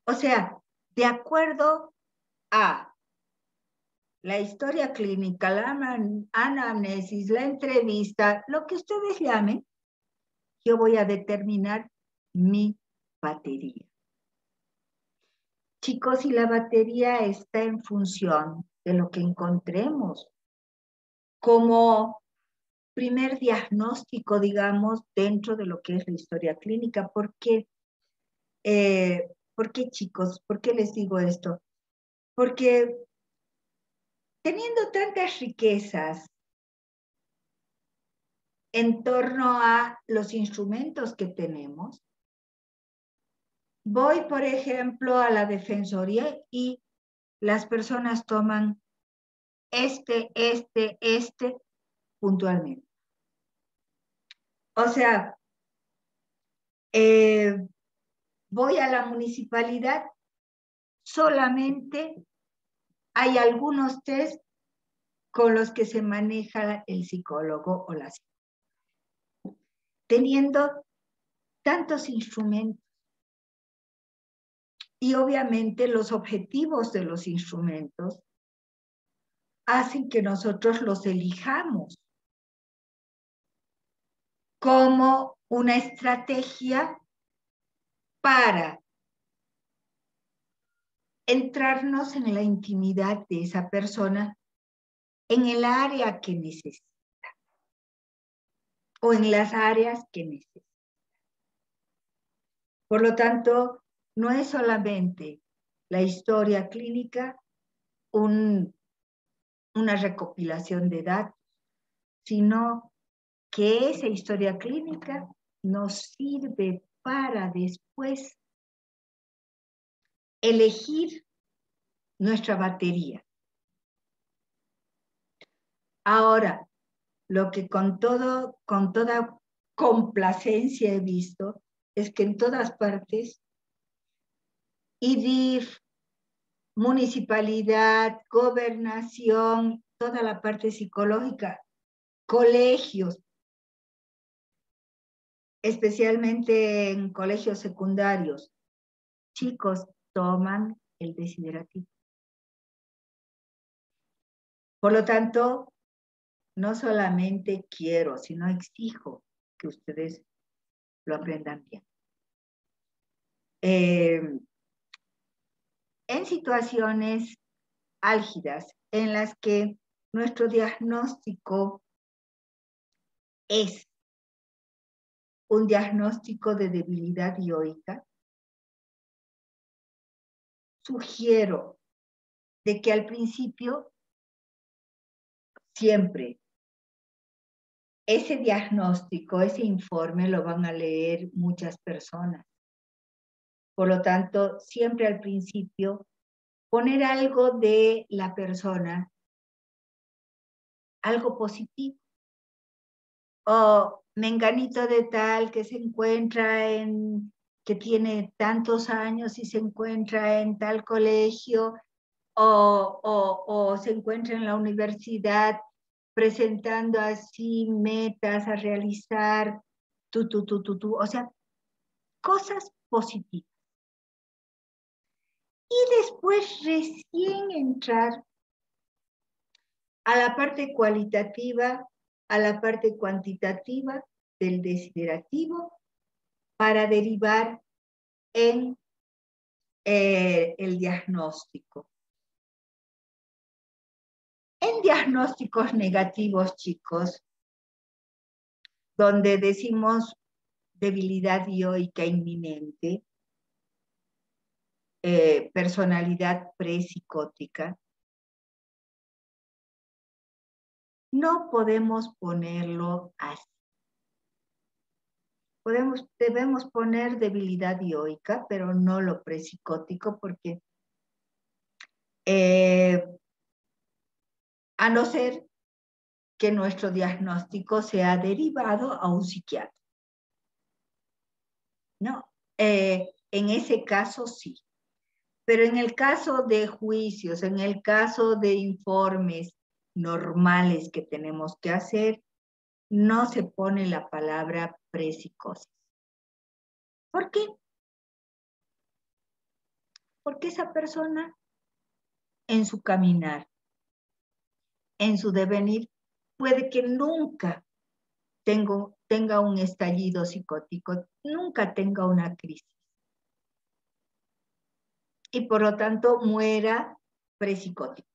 O sea, de acuerdo a la historia clínica, la anamnesis, la entrevista, lo que ustedes llamen, yo voy a determinar mi batería. Chicos, y la batería está en función de lo que encontremos como primer diagnóstico, digamos, dentro de lo que es la historia clínica. ¿Por qué, chicos? ¿Por qué les digo esto? Porque teniendo tantas riquezas en torno a los instrumentos que tenemos, voy, por ejemplo, a la defensoría y las personas toman este puntualmente. O sea, voy a la municipalidad, solamente hay algunos test con los que se maneja el psicólogo o la psicóloga. Teniendo tantos instrumentos y obviamente los objetivos de los instrumentos hacen que nosotros los elijamos como una estrategia para entrarnos en la intimidad de esa persona en el área que necesita o en las áreas que necesita. Por lo tanto, no es solamente la historia clínica una recopilación de datos, sino que esa historia clínica nos sirve para después elegir nuestra batería. Ahora, lo que con toda complacencia he visto es que en todas partes, IDIF, municipalidad, gobernación, toda la parte psicológica, colegios, especialmente en colegios secundarios, chicos toman el desiderativo. Por lo tanto, no solamente quiero, sino exijo que ustedes lo aprendan bien. En situaciones álgidas en las que nuestro diagnóstico es un diagnóstico de debilidad dioica, sugiero de que al principio siempre ese diagnóstico, ese informe lo van a leer muchas personas. Por lo tanto, siempre al principio poner algo de la persona, algo positivo. O menganito de tal que se encuentra que tiene tantos años y se encuentra en tal colegio, o se encuentra en la universidad presentando así metas a realizar, o sea, cosas positivas. Y después recién entrar a la parte cualitativa, a la parte cuantitativa del desiderativo para derivar en el diagnóstico. En diagnósticos negativos, chicos, donde decimos debilidad dioica inminente, personalidad prepsicótica, no podemos ponerlo así. Debemos poner debilidad dioica, pero no lo prepsicótico, porque a no ser que nuestro diagnóstico sea derivado a un psiquiatra. No, en ese caso sí. Pero en el caso de juicios, en el caso de informes normales que tenemos que hacer, no se pone la palabra prepsicosis. ¿Por qué? Porque esa persona en su caminar, en su devenir, puede que nunca tenga un estallido psicótico, nunca tenga una crisis. Y por lo tanto muera prepsicótico.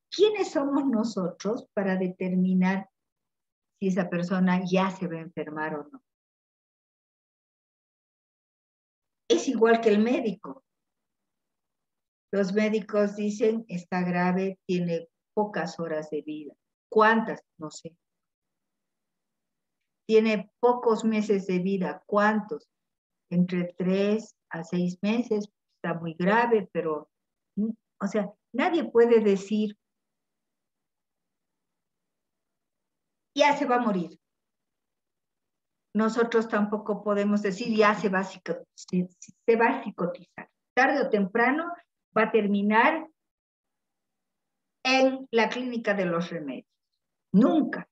¿Quiénes somos nosotros para determinar si esa persona ya se va a enfermar o no? Es igual que el médico. Los médicos dicen, está grave, tiene pocas horas de vida. ¿Cuántas? No sé. Tiene pocos meses de vida. ¿Cuántos? Entre 3 a 6 meses. Está muy grave, pero, o sea, nadie puede decir, ya se va a morir. Nosotros tampoco podemos decir, ya se va a psicotizar. Tarde o temprano va a terminar en la clínica de los remedios. Nunca.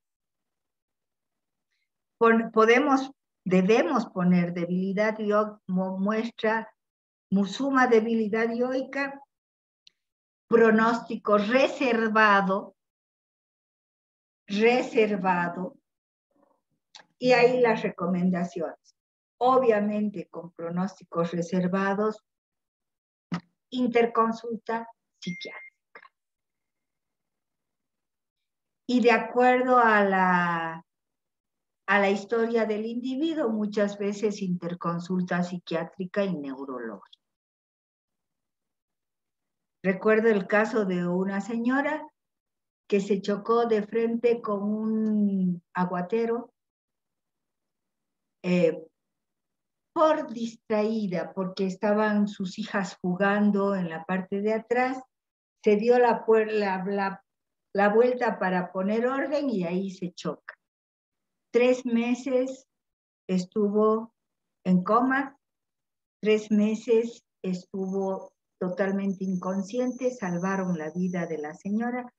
Debemos poner debilidad muestra suma debilidad dioica, pronóstico reservado, y ahí las recomendaciones. Obviamente con pronósticos reservados, interconsulta psiquiátrica. Y de acuerdo a la historia del individuo, muchas veces interconsulta psiquiátrica y neurológica. Recuerdo el caso de una señora que se chocó de frente con un aguatero por distraída, porque estaban sus hijas jugando en la parte de atrás, se dio la vuelta para poner orden y ahí se choca. 3 meses estuvo en coma, 3 meses estuvo totalmente inconsciente, salvaron la vida de la señora,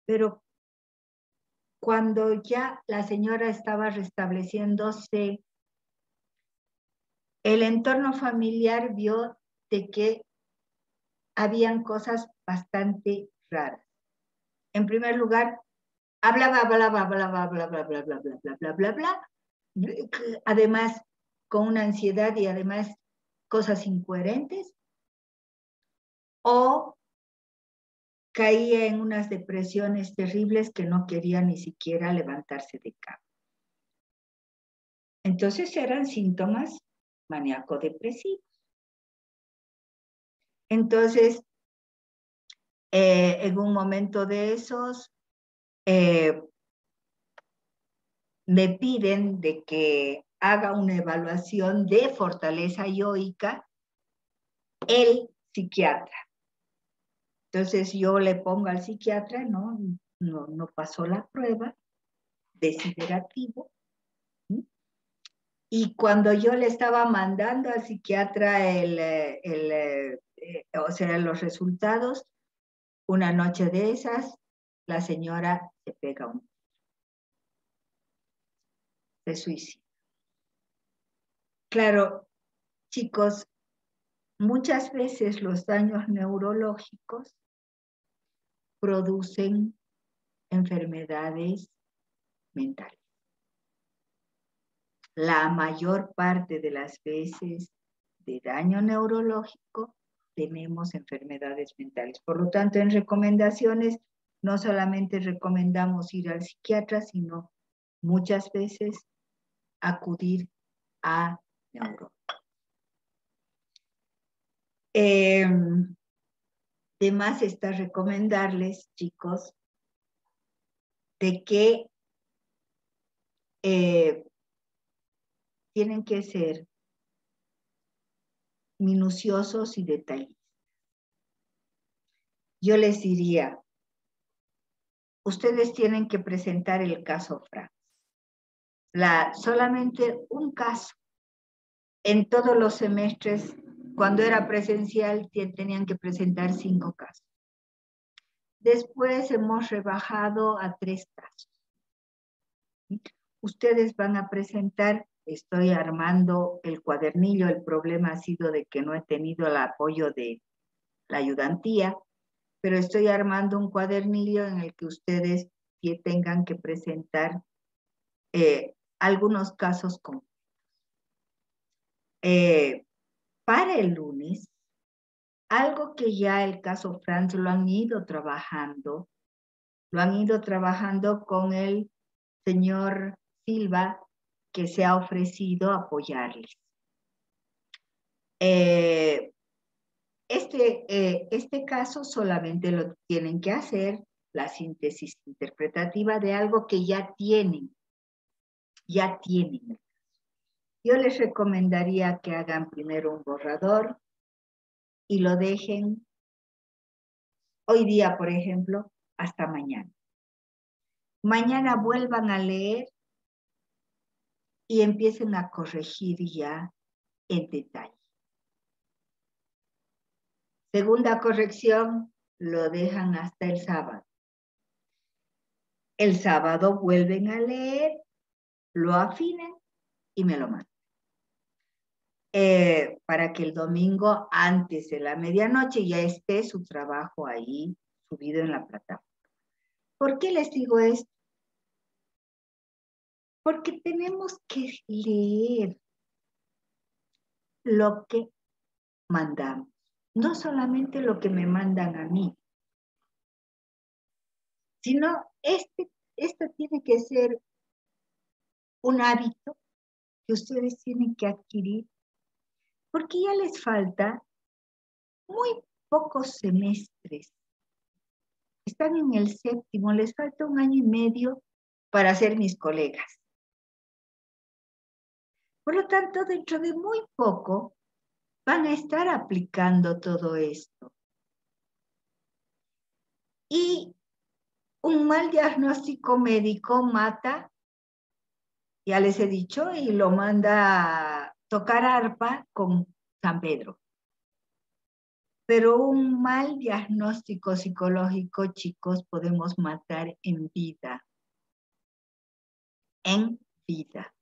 pero cuando ya la señora estaba restableciéndose, el entorno familiar vio de que habían cosas bastante raras. En primer lugar, hablaba, además con una ansiedad y además cosas incoherentes, o caía en unas depresiones terribles que no quería ni siquiera levantarse de cama. Entonces eran síntomas maníaco-depresivos. Entonces, en un momento de esos, me piden de que haga una evaluación de fortaleza yoica el psiquiatra. Entonces yo le pongo al psiquiatra, no pasó la prueba, desiderativo. Y cuando yo le estaba mandando al psiquiatra los resultados, una noche de esas, la señora se pega se suicida. Claro, chicos, muchas veces los daños neurológicos producen enfermedades mentales. La mayor parte de las veces de daño neurológico tenemos enfermedades mentales. Por lo tanto, en recomendaciones no solamente recomendamos ir al psiquiatra, sino muchas veces acudir a neurólogos. Además está recomendarles, chicos, de que tienen que ser minuciosos y detallistas. Yo les diría, ustedes tienen que presentar el caso Franz. Solamente un caso. En todos los semestres, cuando era presencial, tenían que presentar 5 casos. Después hemos rebajado a 3 casos. Ustedes van a presentar, estoy armando el cuadernillo, el problema ha sido de que no he tenido el apoyo de la ayudantía, pero estoy armando un cuadernillo en el que ustedes tengan que presentar algunos casos concretos. Para el lunes, algo que ya el caso Franz lo han ido trabajando con el señor Silva, que se ha ofrecido apoyarles. Este caso solamente lo tienen que hacer la síntesis interpretativa de algo que ya tienen. Yo les recomendaría que hagan primero un borrador y lo dejen hoy día, por ejemplo, hasta mañana. Mañana vuelvan a leer y empiecen a corregir ya en detalle. Segunda corrección, lo dejan hasta el sábado. El sábado vuelven a leer, lo afinan y me lo mandan. Para que el domingo, antes de la medianoche, ya esté su trabajo ahí subido en la plataforma. ¿Por qué les digo esto? Porque tenemos que leer lo que mandamos, no solamente lo que me mandan a mí, sino esto tiene que ser un hábito que ustedes tienen que adquirir, porque ya les falta muy pocos semestres. Están en el 7º, les falta 1 año y medio para ser mis colegas. Por lo tanto, dentro de muy poco van a estar aplicando todo esto. Y un mal diagnóstico médico mata, ya les he dicho, y lo manda a tocar arpa con San Pedro. Pero un mal diagnóstico psicológico, chicos, podemos matar en vida. En vida.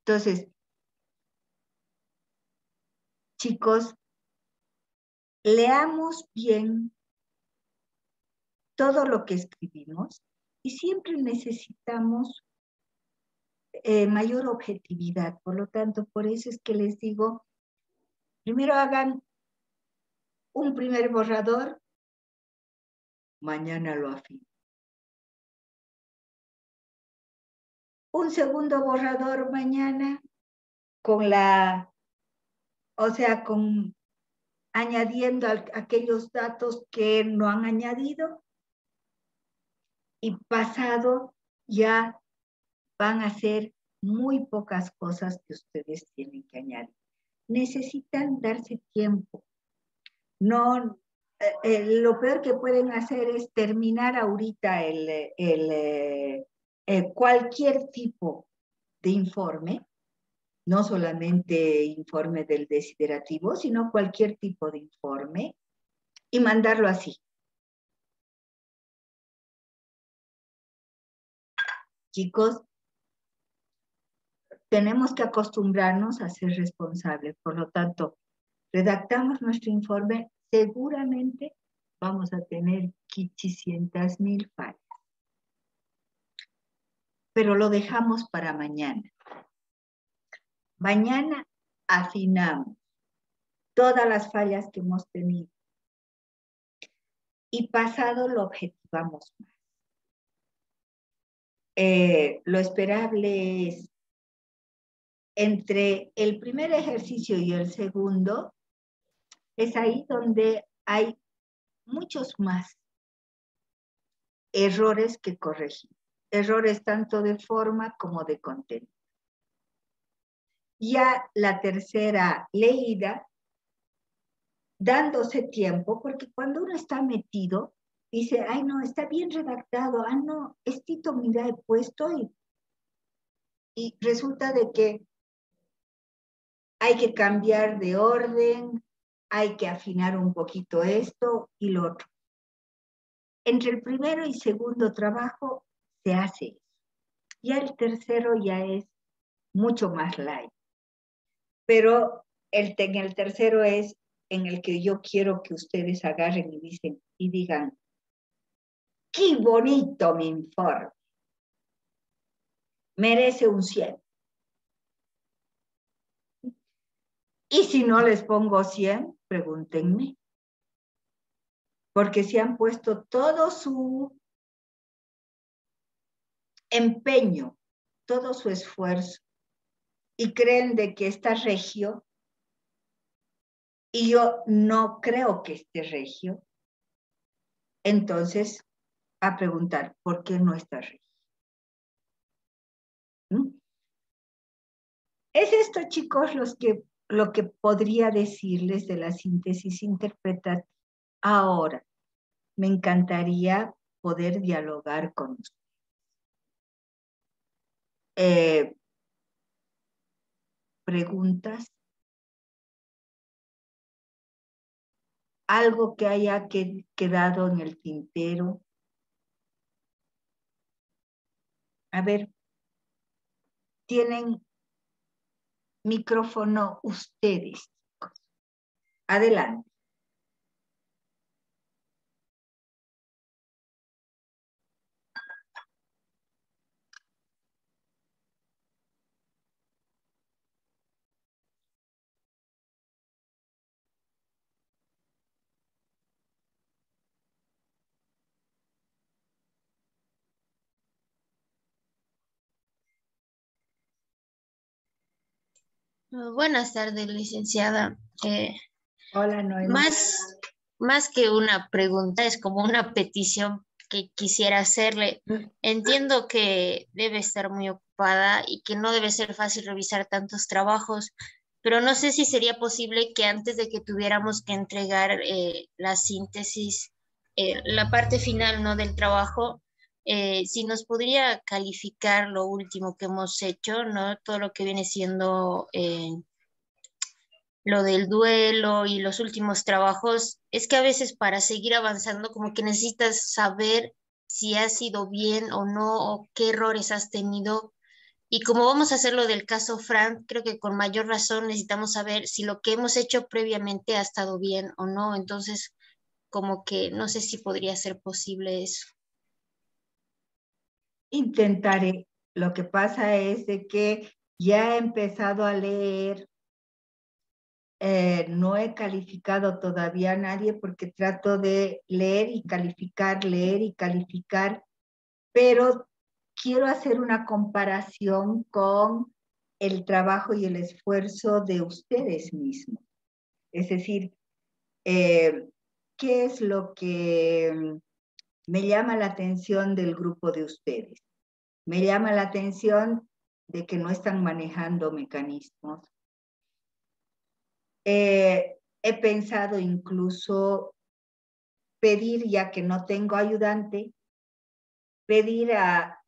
Entonces, chicos, leamos bien todo lo que escribimos y siempre necesitamos mayor objetividad. Por lo tanto, por eso es que les digo, primero hagan un primer borrador, mañana lo afino. Un segundo borrador mañana con añadiendo aquellos datos que no han añadido, y pasado ya van a ser muy pocas cosas que ustedes tienen que añadir. Necesitan darse tiempo. No, lo peor que pueden hacer es terminar ahorita cualquier tipo de informe, no solamente informe del desiderativo, sino cualquier tipo de informe, y mandarlo así. Chicos, tenemos que acostumbrarnos a ser responsables. Por lo tanto, redactamos nuestro informe, seguramente vamos a tener 500,000 fallas. Pero lo dejamos para mañana. Mañana afinamos todas las fallas que hemos tenido. Y pasado lo objetivamos más. Lo esperable es, entre el primer ejercicio y el segundo, es ahí donde hay muchos más errores que corregir. Errores tanto de forma como de contenido. ya la tercera leída, dándose tiempo, porque cuando uno está metido, dice, ay no, está bien redactado, ah no, estito mira he puesto y resulta de que hay que cambiar de orden, hay que afinar un poquito esto y lo otro. Entre el primero y segundo trabajo se hace eso. Ya el tercero ya es mucho más light. Pero en el tercero es en el que yo quiero que ustedes agarren y dicen y digan, qué bonito mi informe. Merece un 100. Y si no les pongo 100, pregúntenme. Porque si han puesto todo su empeño, todo su esfuerzo, y creen de que está regio, y yo no creo que esté regio, entonces a preguntar, ¿por qué no está regio? ¿Mm? Es esto, chicos, lo que podría decirles de la síntesis interpretativa. Ahora, me encantaría poder dialogar con ustedes. Preguntas, algo que haya quedado en el tintero. A ver, tienen micrófono ustedes. Adelante. Buenas tardes, licenciada. Hola, Noemi. Más que una pregunta, es como una petición que quisiera hacerle. Entiendo que debe estar muy ocupada y que no debe ser fácil revisar tantos trabajos, pero no sé si sería posible que antes de que tuviéramos que entregar la síntesis, la parte final, ¿no?, del trabajo, si nos podría calificar lo último que hemos hecho, ¿no? Todo lo que viene siendo lo del duelo y los últimos trabajos, es que a veces para seguir avanzando como que necesitas saber si has ido bien o no, o qué errores has tenido. Y como vamos a hacer lo del caso Frank, creo que con mayor razón necesitamos saber si lo que hemos hecho previamente ha estado bien o no. Entonces, como que no sé si podría ser posible eso. Intentaré. Lo que pasa es de que ya he empezado a leer. No he calificado todavía a nadie porque trato de leer y calificar, pero quiero hacer una comparación con el trabajo y el esfuerzo de ustedes mismos. Es decir, ¿qué es lo que me llama la atención del grupo de ustedes? Me llama la atención de que no están manejando mecanismos. He pensado incluso pedir, ya que no tengo ayudante, pedir a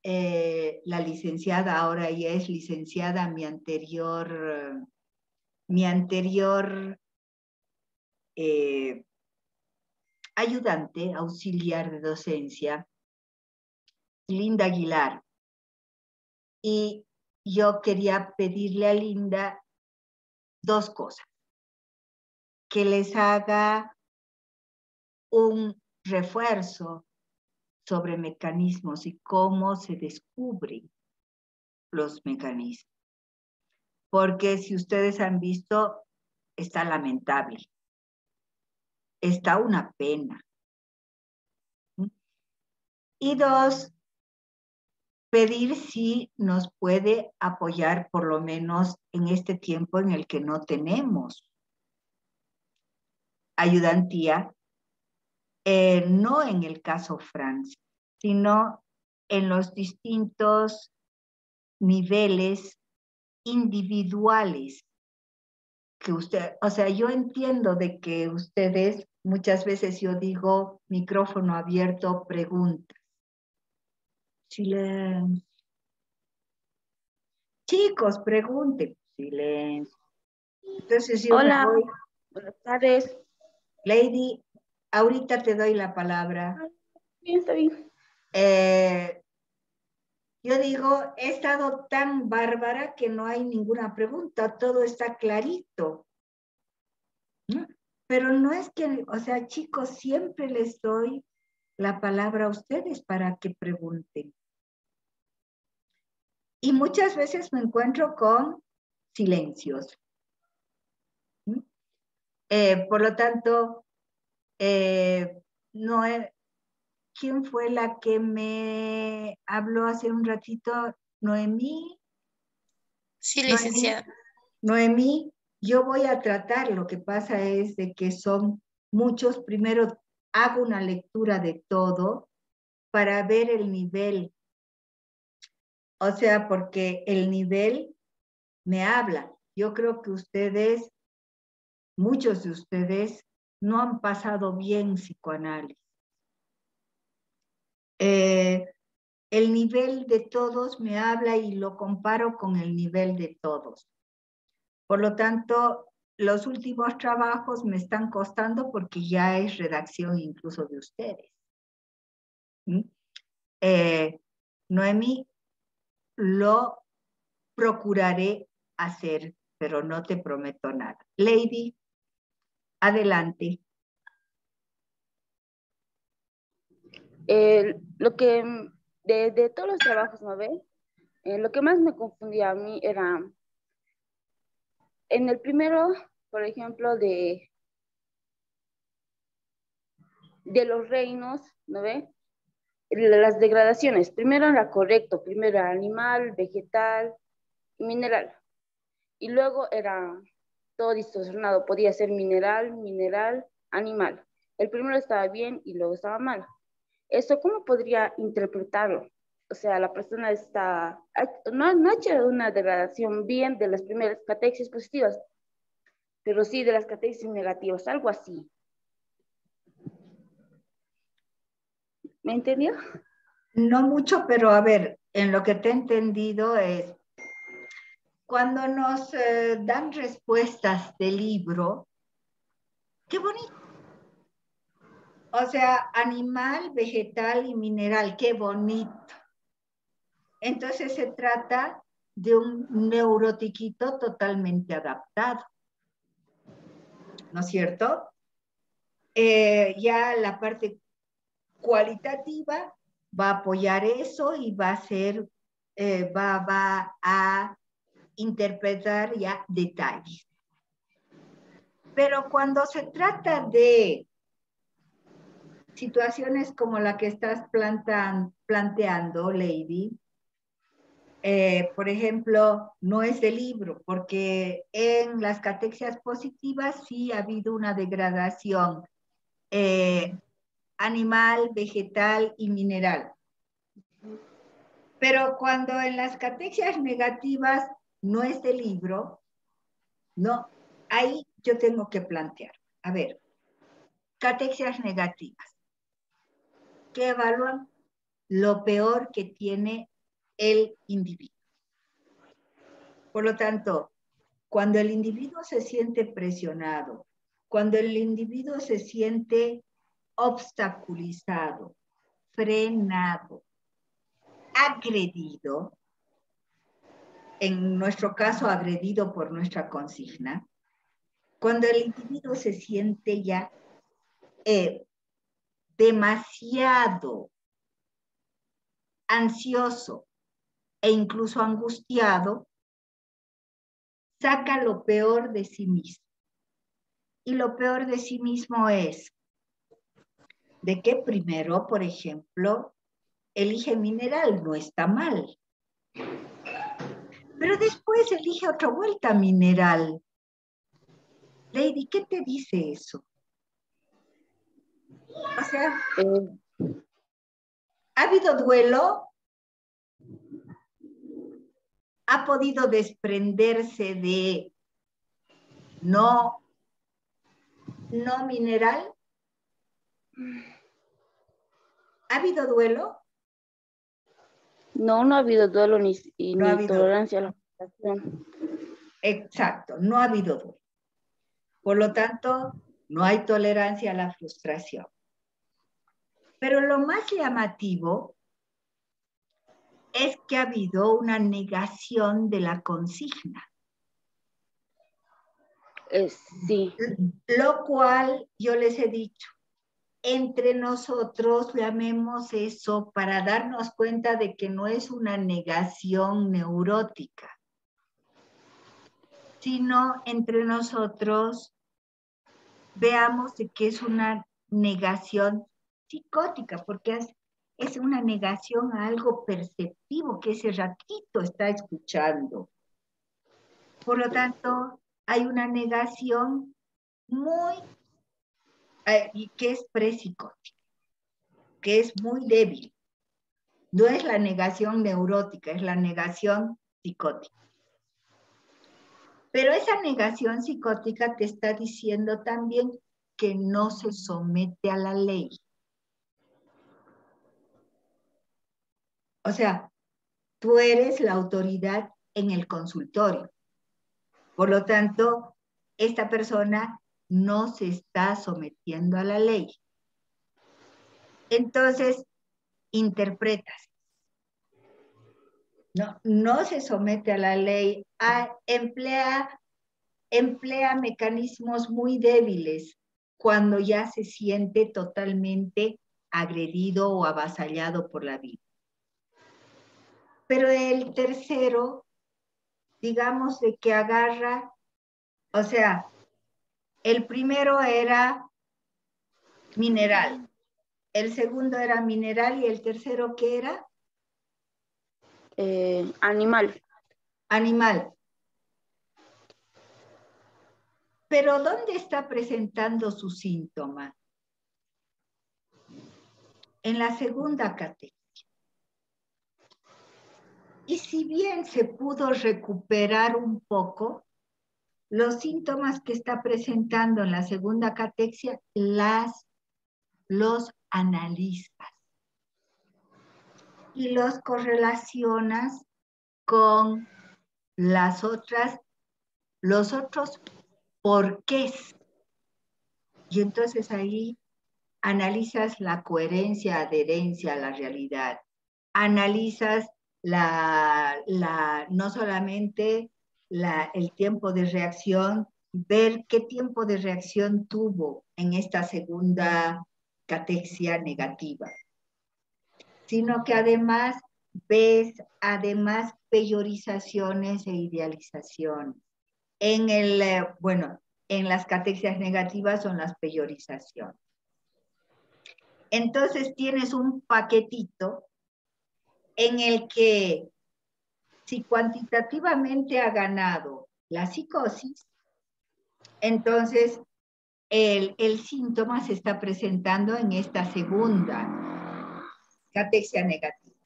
la licenciada, ahora ya es licenciada, mi anterior ayudante, auxiliar de docencia, Linda Aguilar. Y yo quería pedirle a Linda dos cosas. Que les haga un refuerzo sobre mecanismos y cómo se descubren los mecanismos. Porque si ustedes han visto, está lamentable. Está una pena. Y dos, pedir si nos puede apoyar por lo menos en este tiempo en el que no tenemos ayudantía, no en el caso Franz, sino en los distintos niveles individuales que usted, o sea, yo entiendo de que ustedes, muchas veces yo digo micrófono abierto, preguntas. Silencio. Chicos, pregunten. Silencio. Entonces yo me Hola, voy. buenas tardes. Lady, ahorita te doy la palabra. Bien, está bien. Yo digo, he estado tan bárbara que no hay ninguna pregunta, todo está clarito. ¿No? Pero no es que, o sea, chicos, siempre les doy la palabra a ustedes para que pregunten. Y muchas veces me encuentro con silencios. Por lo tanto, no he, ¿quién fue la que me habló hace un ratito? Noemí. Sí, licenciada. Noemí, yo voy a tratar, lo que pasa es de que son muchos, primero hago una lectura de todo para ver el nivel, o sea, porque el nivel me habla. Yo creo que ustedes, muchos de ustedes, no han pasado bien psicoanálisis. El nivel de todos me habla y lo comparo con el nivel de todos. Por lo tanto, los últimos trabajos me están costando porque ya es redacción incluso de ustedes. Noemí, lo procuraré hacer, pero no te prometo nada. Lady, adelante. Lo que de todos los trabajos, ¿no ve? Lo que más me confundía a mí era en el primero, por ejemplo, de los reinos, ¿no ve? Las degradaciones. Primero era correcto, primero era animal, vegetal, mineral. Y luego era todo distorsionado. Podía ser mineral, mineral, animal. El primero estaba bien y luego estaba mal. ¿Eso cómo podría interpretarlo? O sea, la persona no ha hecho una degradación bien de las primeras catexis positivas, pero sí de las catexis negativas, algo así. ¿Me entendió? No mucho, pero a ver, en lo que te he entendido es, cuando nos dan respuestas del libro, qué bonito. O sea, animal, vegetal y mineral, qué bonito. Entonces se trata de un neurotiquito totalmente adaptado, ¿no es cierto? Ya la parte cualitativa va a apoyar eso y va a ser, va a interpretar ya detalles. Pero cuando se trata de situaciones como la que estás planteando, Lady, por ejemplo, no es del libro, porque en las catexias positivas sí ha habido una degradación animal, vegetal y mineral. Pero cuando en las catexias negativas no es del libro, no, ahí yo tengo que plantear. A ver, catexias negativas, que evalúan lo peor que tiene el individuo. Por lo tanto, cuando el individuo se siente presionado, cuando el individuo se siente obstaculizado, frenado, agredido, en nuestro caso agredido por nuestra consigna, cuando el individuo se siente ya demasiado ansioso e incluso angustiado, saca lo peor de sí mismo. Y lo peor de sí mismo es de que primero, por ejemplo, elige mineral, no está mal. Pero después elige otra vuelta mineral. Lady, ¿qué te dice eso? O sea, ¿ha habido duelo? ha podido desprenderse de no mineral. ¿Ha habido duelo? No, no ha habido duelo ni No ha habido tolerancia a la frustración. Exacto, no ha habido duelo. Por lo tanto, no hay tolerancia a la frustración. Pero lo más llamativo es que ha habido una negación de la consigna. Sí. Lo cual yo les he dicho, entre nosotros llamemos eso para darnos cuenta de que no es una negación neurótica, sino entre nosotros veamos de que es una negación psicótica, porque es una negación a algo perceptivo que ese ratito está escuchando. Por lo tanto, hay una negación muy, que es prepsicótica, que es muy débil. No es la negación neurótica, es la negación psicótica. Pero esa negación psicótica te está diciendo también que no se somete a la ley. O sea, tú eres la autoridad en el consultorio. Por lo tanto, esta persona no se está sometiendo a la ley. Entonces, interpretas. No se somete a la ley, emplea mecanismos muy débiles cuando ya se siente totalmente agredido o avasallado por la vida. Pero el tercero, digamos de que agarra, o sea, el primero era mineral, el segundo era mineral y el tercero, ¿qué era? Animal. Animal. Pero ¿dónde está presentando su síntoma? En la segunda categoría. Y si bien se pudo recuperar un poco, los síntomas que está presentando en la segunda catexia los analizas y los correlacionas con los otros porqués. Y entonces ahí analizas la coherencia, adherencia a la realidad. Analizas no solamente el tiempo de reacción, ver qué tiempo de reacción tuvo en esta segunda catexia negativa, sino que además ves peyorizaciones e idealizaciones. En las catexias negativas son las peyorizaciones. Entonces tienes un paquetito en el que si cuantitativamente ha ganado la psicosis, entonces el síntoma se está presentando en esta segunda catexia negativa.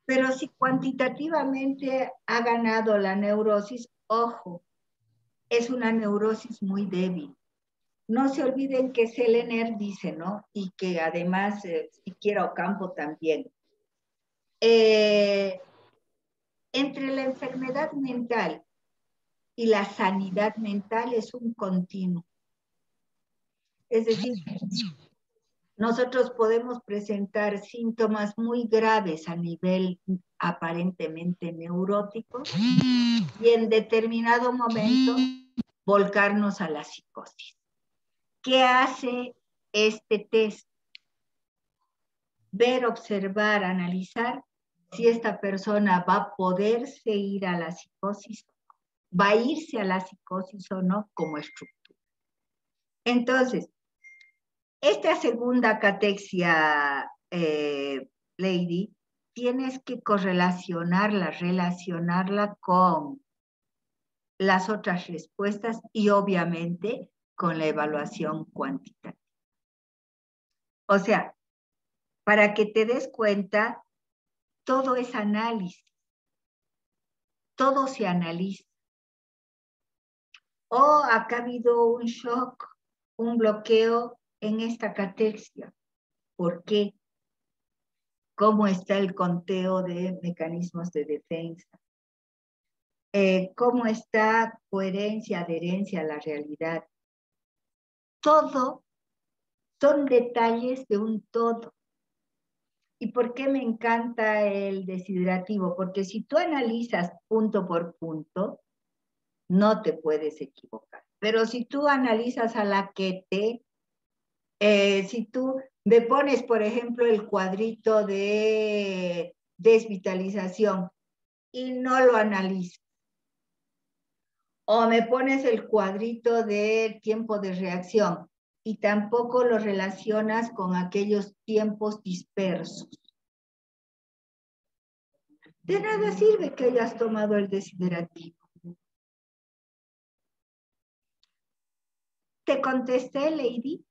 Pero si cuantitativamente ha ganado la neurosis, ojo, es una neurosis muy débil. No se olviden que Selener dice, ¿no? Y que además, siquiera Ocampo también. Entre la enfermedad mental y la sanidad mental es un continuo. Es decir, nosotros podemos presentar síntomas muy graves a nivel aparentemente neurótico y en determinado momento volcarnos a la psicosis. ¿Qué hace este test? Ver, observar, analizar si esta persona va a poderse ir a la psicosis, va a irse a la psicosis o no como estructura. Entonces, esta segunda catexia, Lady, tienes que correlacionarla, relacionarla con las otras respuestas y obviamente con la evaluación cuantitativa. O sea, para que te des cuenta, todo es análisis. todo se analiza. O acá ha habido un shock, un bloqueo en esta catexia. ¿Por qué? ¿Cómo está el conteo de mecanismos de defensa? ¿Cómo está coherencia, adherencia a la realidad? Todo son detalles de un todo. ¿Y por qué me encanta el desiderativo? Porque si tú analizas punto por punto, no te puedes equivocar. Pero si tú analizas a la que si tú me pones, por ejemplo, el cuadrito de desvitalización y no lo analizas, o me pones el cuadrito de tiempo de reacción y tampoco lo relacionas con aquellos tiempos dispersos, de nada sirve que hayas tomado el desiderativo. ¿Te contesté, Lady?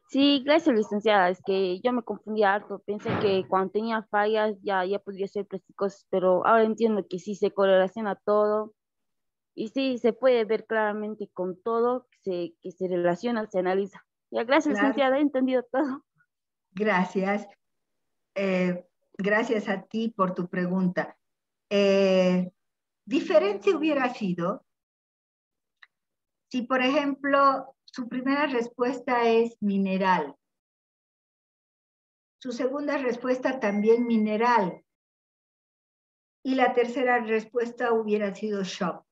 Sí, gracias, licenciada. Es que yo me confundía harto. Pensé que cuando tenía fallas ya podría ser psicosis, pero ahora entiendo que sí se correlaciona todo. Y sí, se puede ver claramente con todo que se relaciona, se analiza. Ya, gracias, Claro, licenciada, he entendido todo. gracias. Gracias a ti por tu pregunta. Diferente hubiera sido si, por ejemplo, su primera respuesta es mineral, su segunda respuesta también mineral, y la tercera respuesta hubiera sido shock.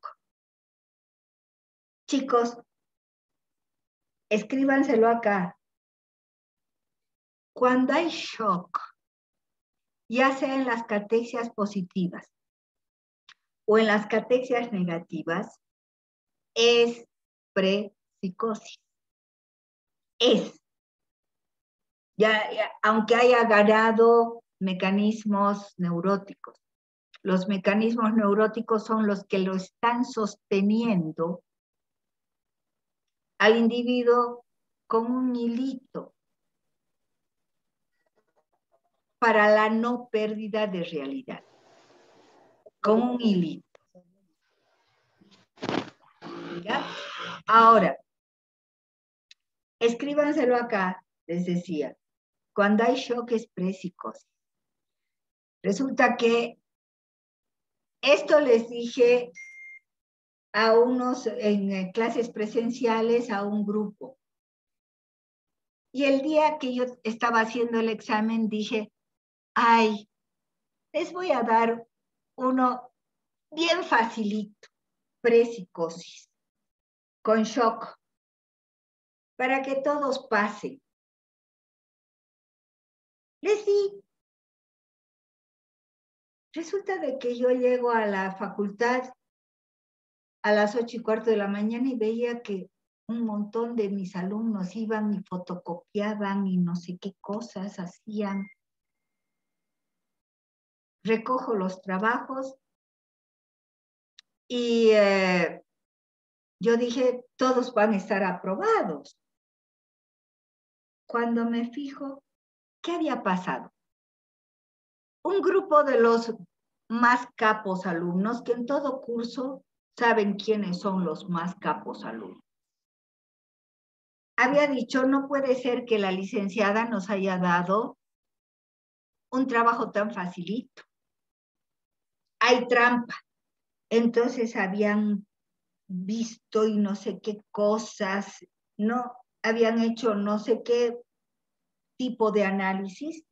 Chicos, escríbanselo acá. Cuando hay shock, ya sea en las catexias positivas o en las catexias negativas, es prepsicosis. Es. Aunque haya ganado mecanismos neuróticos. Los mecanismos neuróticos son los que lo están sosteniendo al individuo con un hilito para la no pérdida de realidad. Con un hilito. ¿Ya? Ahora, escríbanselo acá, les decía. Cuando hay shock es prepsicosis. Resulta que esto les dije a unos en clases presenciales, a un grupo. Y el día que yo estaba haciendo el examen dije, ay, les voy a dar uno bien facilito, prepsicosis, con shock, para que todos pasen. Les di. Resulta de que yo llego a la facultad a las 8:15 de la mañana y veía que un montón de mis alumnos iban y fotocopiaban y no sé qué cosas hacían. Recojo los trabajos y yo dije, todos van a estar aprobados. Cuando me fijo, ¿qué había pasado? Un grupo de los más capos alumnos, que en todo curso saben quiénes son los más capos alumnos, había dicho, no puede ser que la licenciada nos haya dado un trabajo tan facilito. Hay trampa. Entonces habían visto y no sé qué cosas, no habían hecho no sé qué tipo de análisis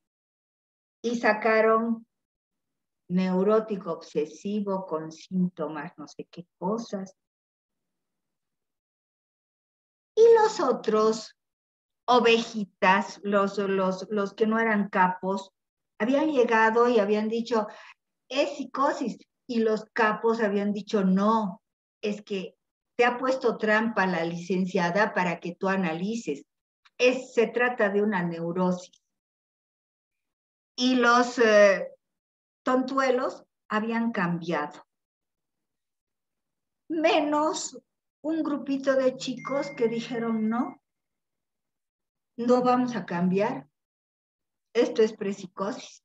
y sacaron neurótico obsesivo con síntomas no sé qué cosas. Y los otros ovejitas, los que no eran capos, habían llegado y habían dicho, es psicosis. Y los capos habían dicho, no, es que te ha puesto trampa la licenciada para que tú analices. Se trata de una neurosis. Y los tontuelos habían cambiado. Menos un grupito de chicos que dijeron, no vamos a cambiar. Esto es prepsicosis.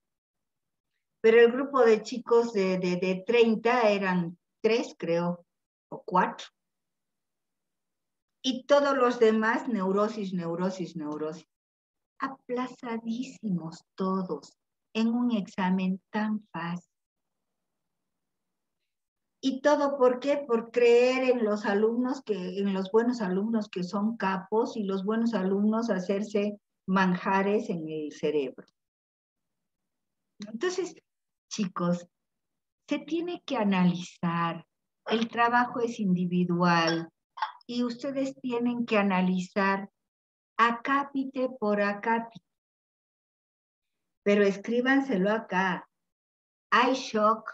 Pero el grupo de chicos de 30 eran 3, creo, o 4. Y todos los demás, neurosis, neurosis, neurosis. Aplazadísimos todos en un examen tan fácil. ¿Y todo por qué? Por creer en los alumnos, en los buenos alumnos que son capos y los buenos alumnos hacerse manjares en el cerebro. Entonces, chicos, se tiene que analizar. El trabajo es individual y ustedes tienen que analizar acápite por acápite. Pero escríbanselo acá. Hay shock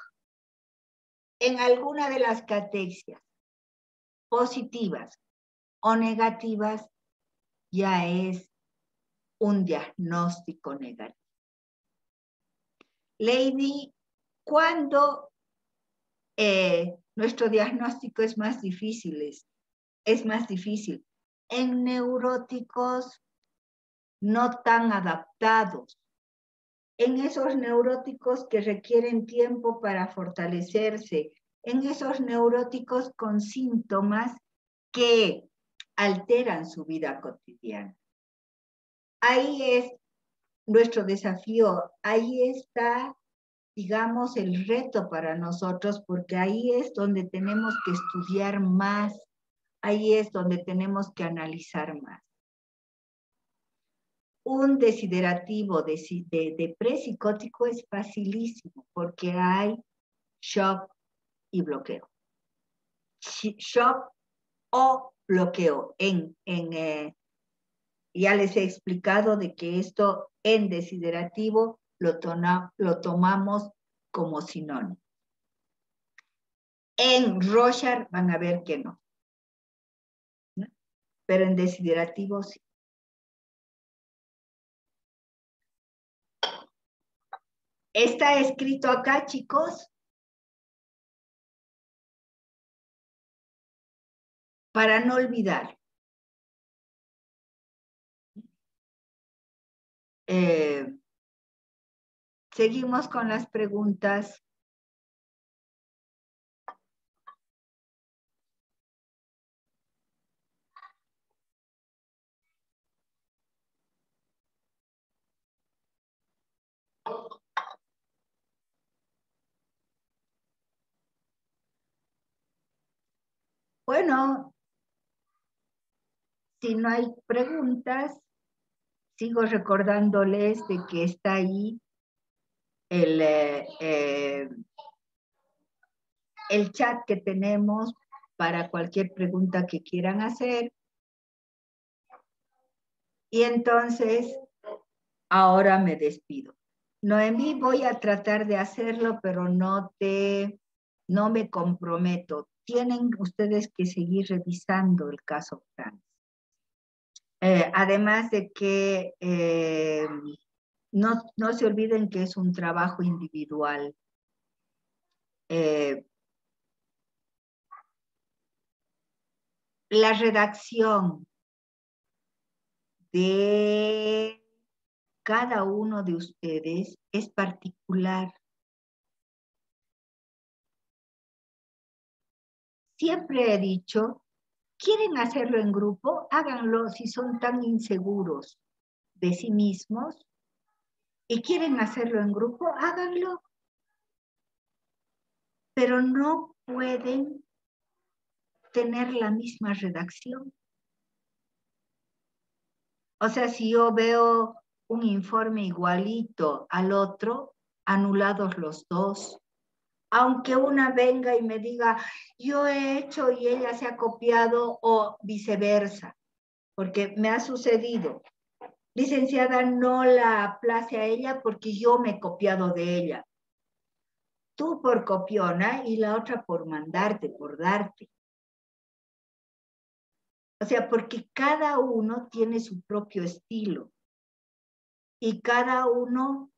en alguna de las catexias, positivas o negativas, ya es un diagnóstico negativo. Lady, ¿cuándo nuestro diagnóstico es más difícil? Es más difícil en neuróticos no tan adaptados, en esos neuróticos que requieren tiempo para fortalecerse, en esos neuróticos con síntomas que alteran su vida cotidiana. Ahí es nuestro desafío, ahí está, digamos, el reto para nosotros, porque ahí es donde tenemos que estudiar más, ahí es donde tenemos que analizar más. Un desiderativo de prepsicótico es facilísimo, porque hay shock y bloqueo. Shock o bloqueo. Ya les he explicado de que esto en desiderativo lo tomamos como sinónimo. En Rorschach van a ver que no. Pero en desiderativo sí. ¿Está escrito acá, chicos? Para no olvidar. Seguimos con las preguntas. Bueno, si no hay preguntas, sigo recordándoles de que está ahí el chat que tenemos para cualquier pregunta que quieran hacer. Y entonces, ahora me despido. Noemí, voy a tratar de hacerlo, pero no me comprometo. Tienen ustedes que seguir revisando el caso Franz. Además de que no se olviden que es un trabajo individual. La redacción de cada uno de ustedes es particular. Siempre he dicho, ¿quieren hacerlo en grupo? Háganlo si son tan inseguros de sí mismos y quieren hacerlo en grupo, háganlo. Pero no pueden tener la misma redacción. O sea, si yo veo un informe igualito al otro, anulados los dos. Aunque una venga y me diga, yo he hecho y ella se ha copiado, o viceversa, porque me ha sucedido. Licenciada, no la aplace a ella porque yo me he copiado de ella. Tú por copiona y la otra por mandarte, por darte. O sea, porque cada uno tiene su propio estilo y cada uno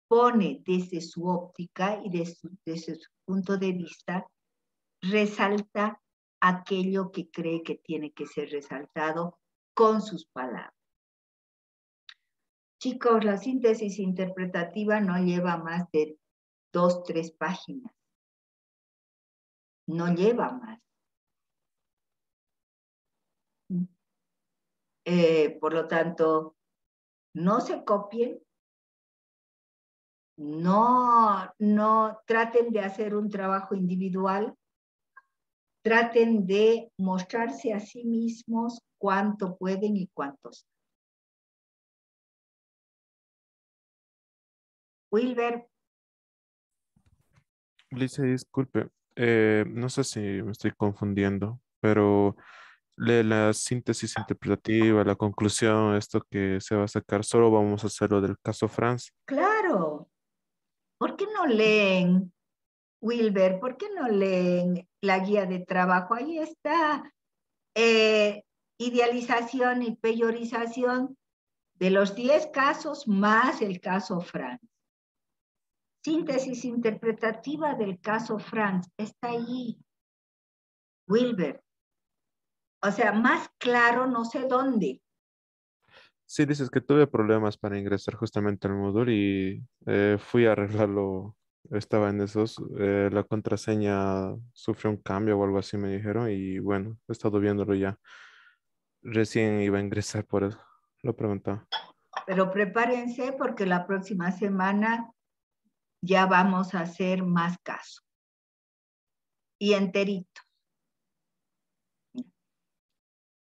pone desde su óptica y desde su punto de vista, resalta aquello que cree que tiene que ser resaltado con sus palabras. Chicos, la síntesis interpretativa no lleva más de 2, 3 páginas. No lleva más. Por lo tanto, no se copien, no traten de hacer un trabajo individual, traten de mostrarse a sí mismos cuánto pueden y cuántos. Wilber. Lisa, disculpe, no sé si me estoy confundiendo, pero la síntesis interpretativa, la conclusión, esto que se va a sacar, solo vamos a hacerlo del caso Franz. Claro. ¿Por qué no leen, Wilber? ¿Por qué no leen la guía de trabajo? Ahí está. Idealización y peyorización de los 10 casos más el caso Franz. Síntesis interpretativa del caso Franz. Está allí. Wilber. O sea, más claro no sé dónde. Sí, dices que tuve problemas para ingresar justamente al módulo y fui a arreglarlo. Estaba en esos. La contraseña sufrió un cambio o algo así, me dijeron. Y bueno, he estado viéndolo ya. Recién iba a ingresar por eso. Lo preguntaba. Pero prepárense porque la próxima semana ya vamos a hacer más casos. Y enterito.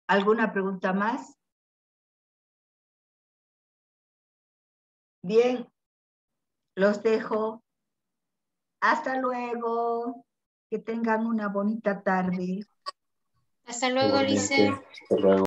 ¿Alguna pregunta más? Bien, los dejo. Hasta luego. Que tengan una bonita tarde. Hasta luego, Igualmente, Lice. hasta luego.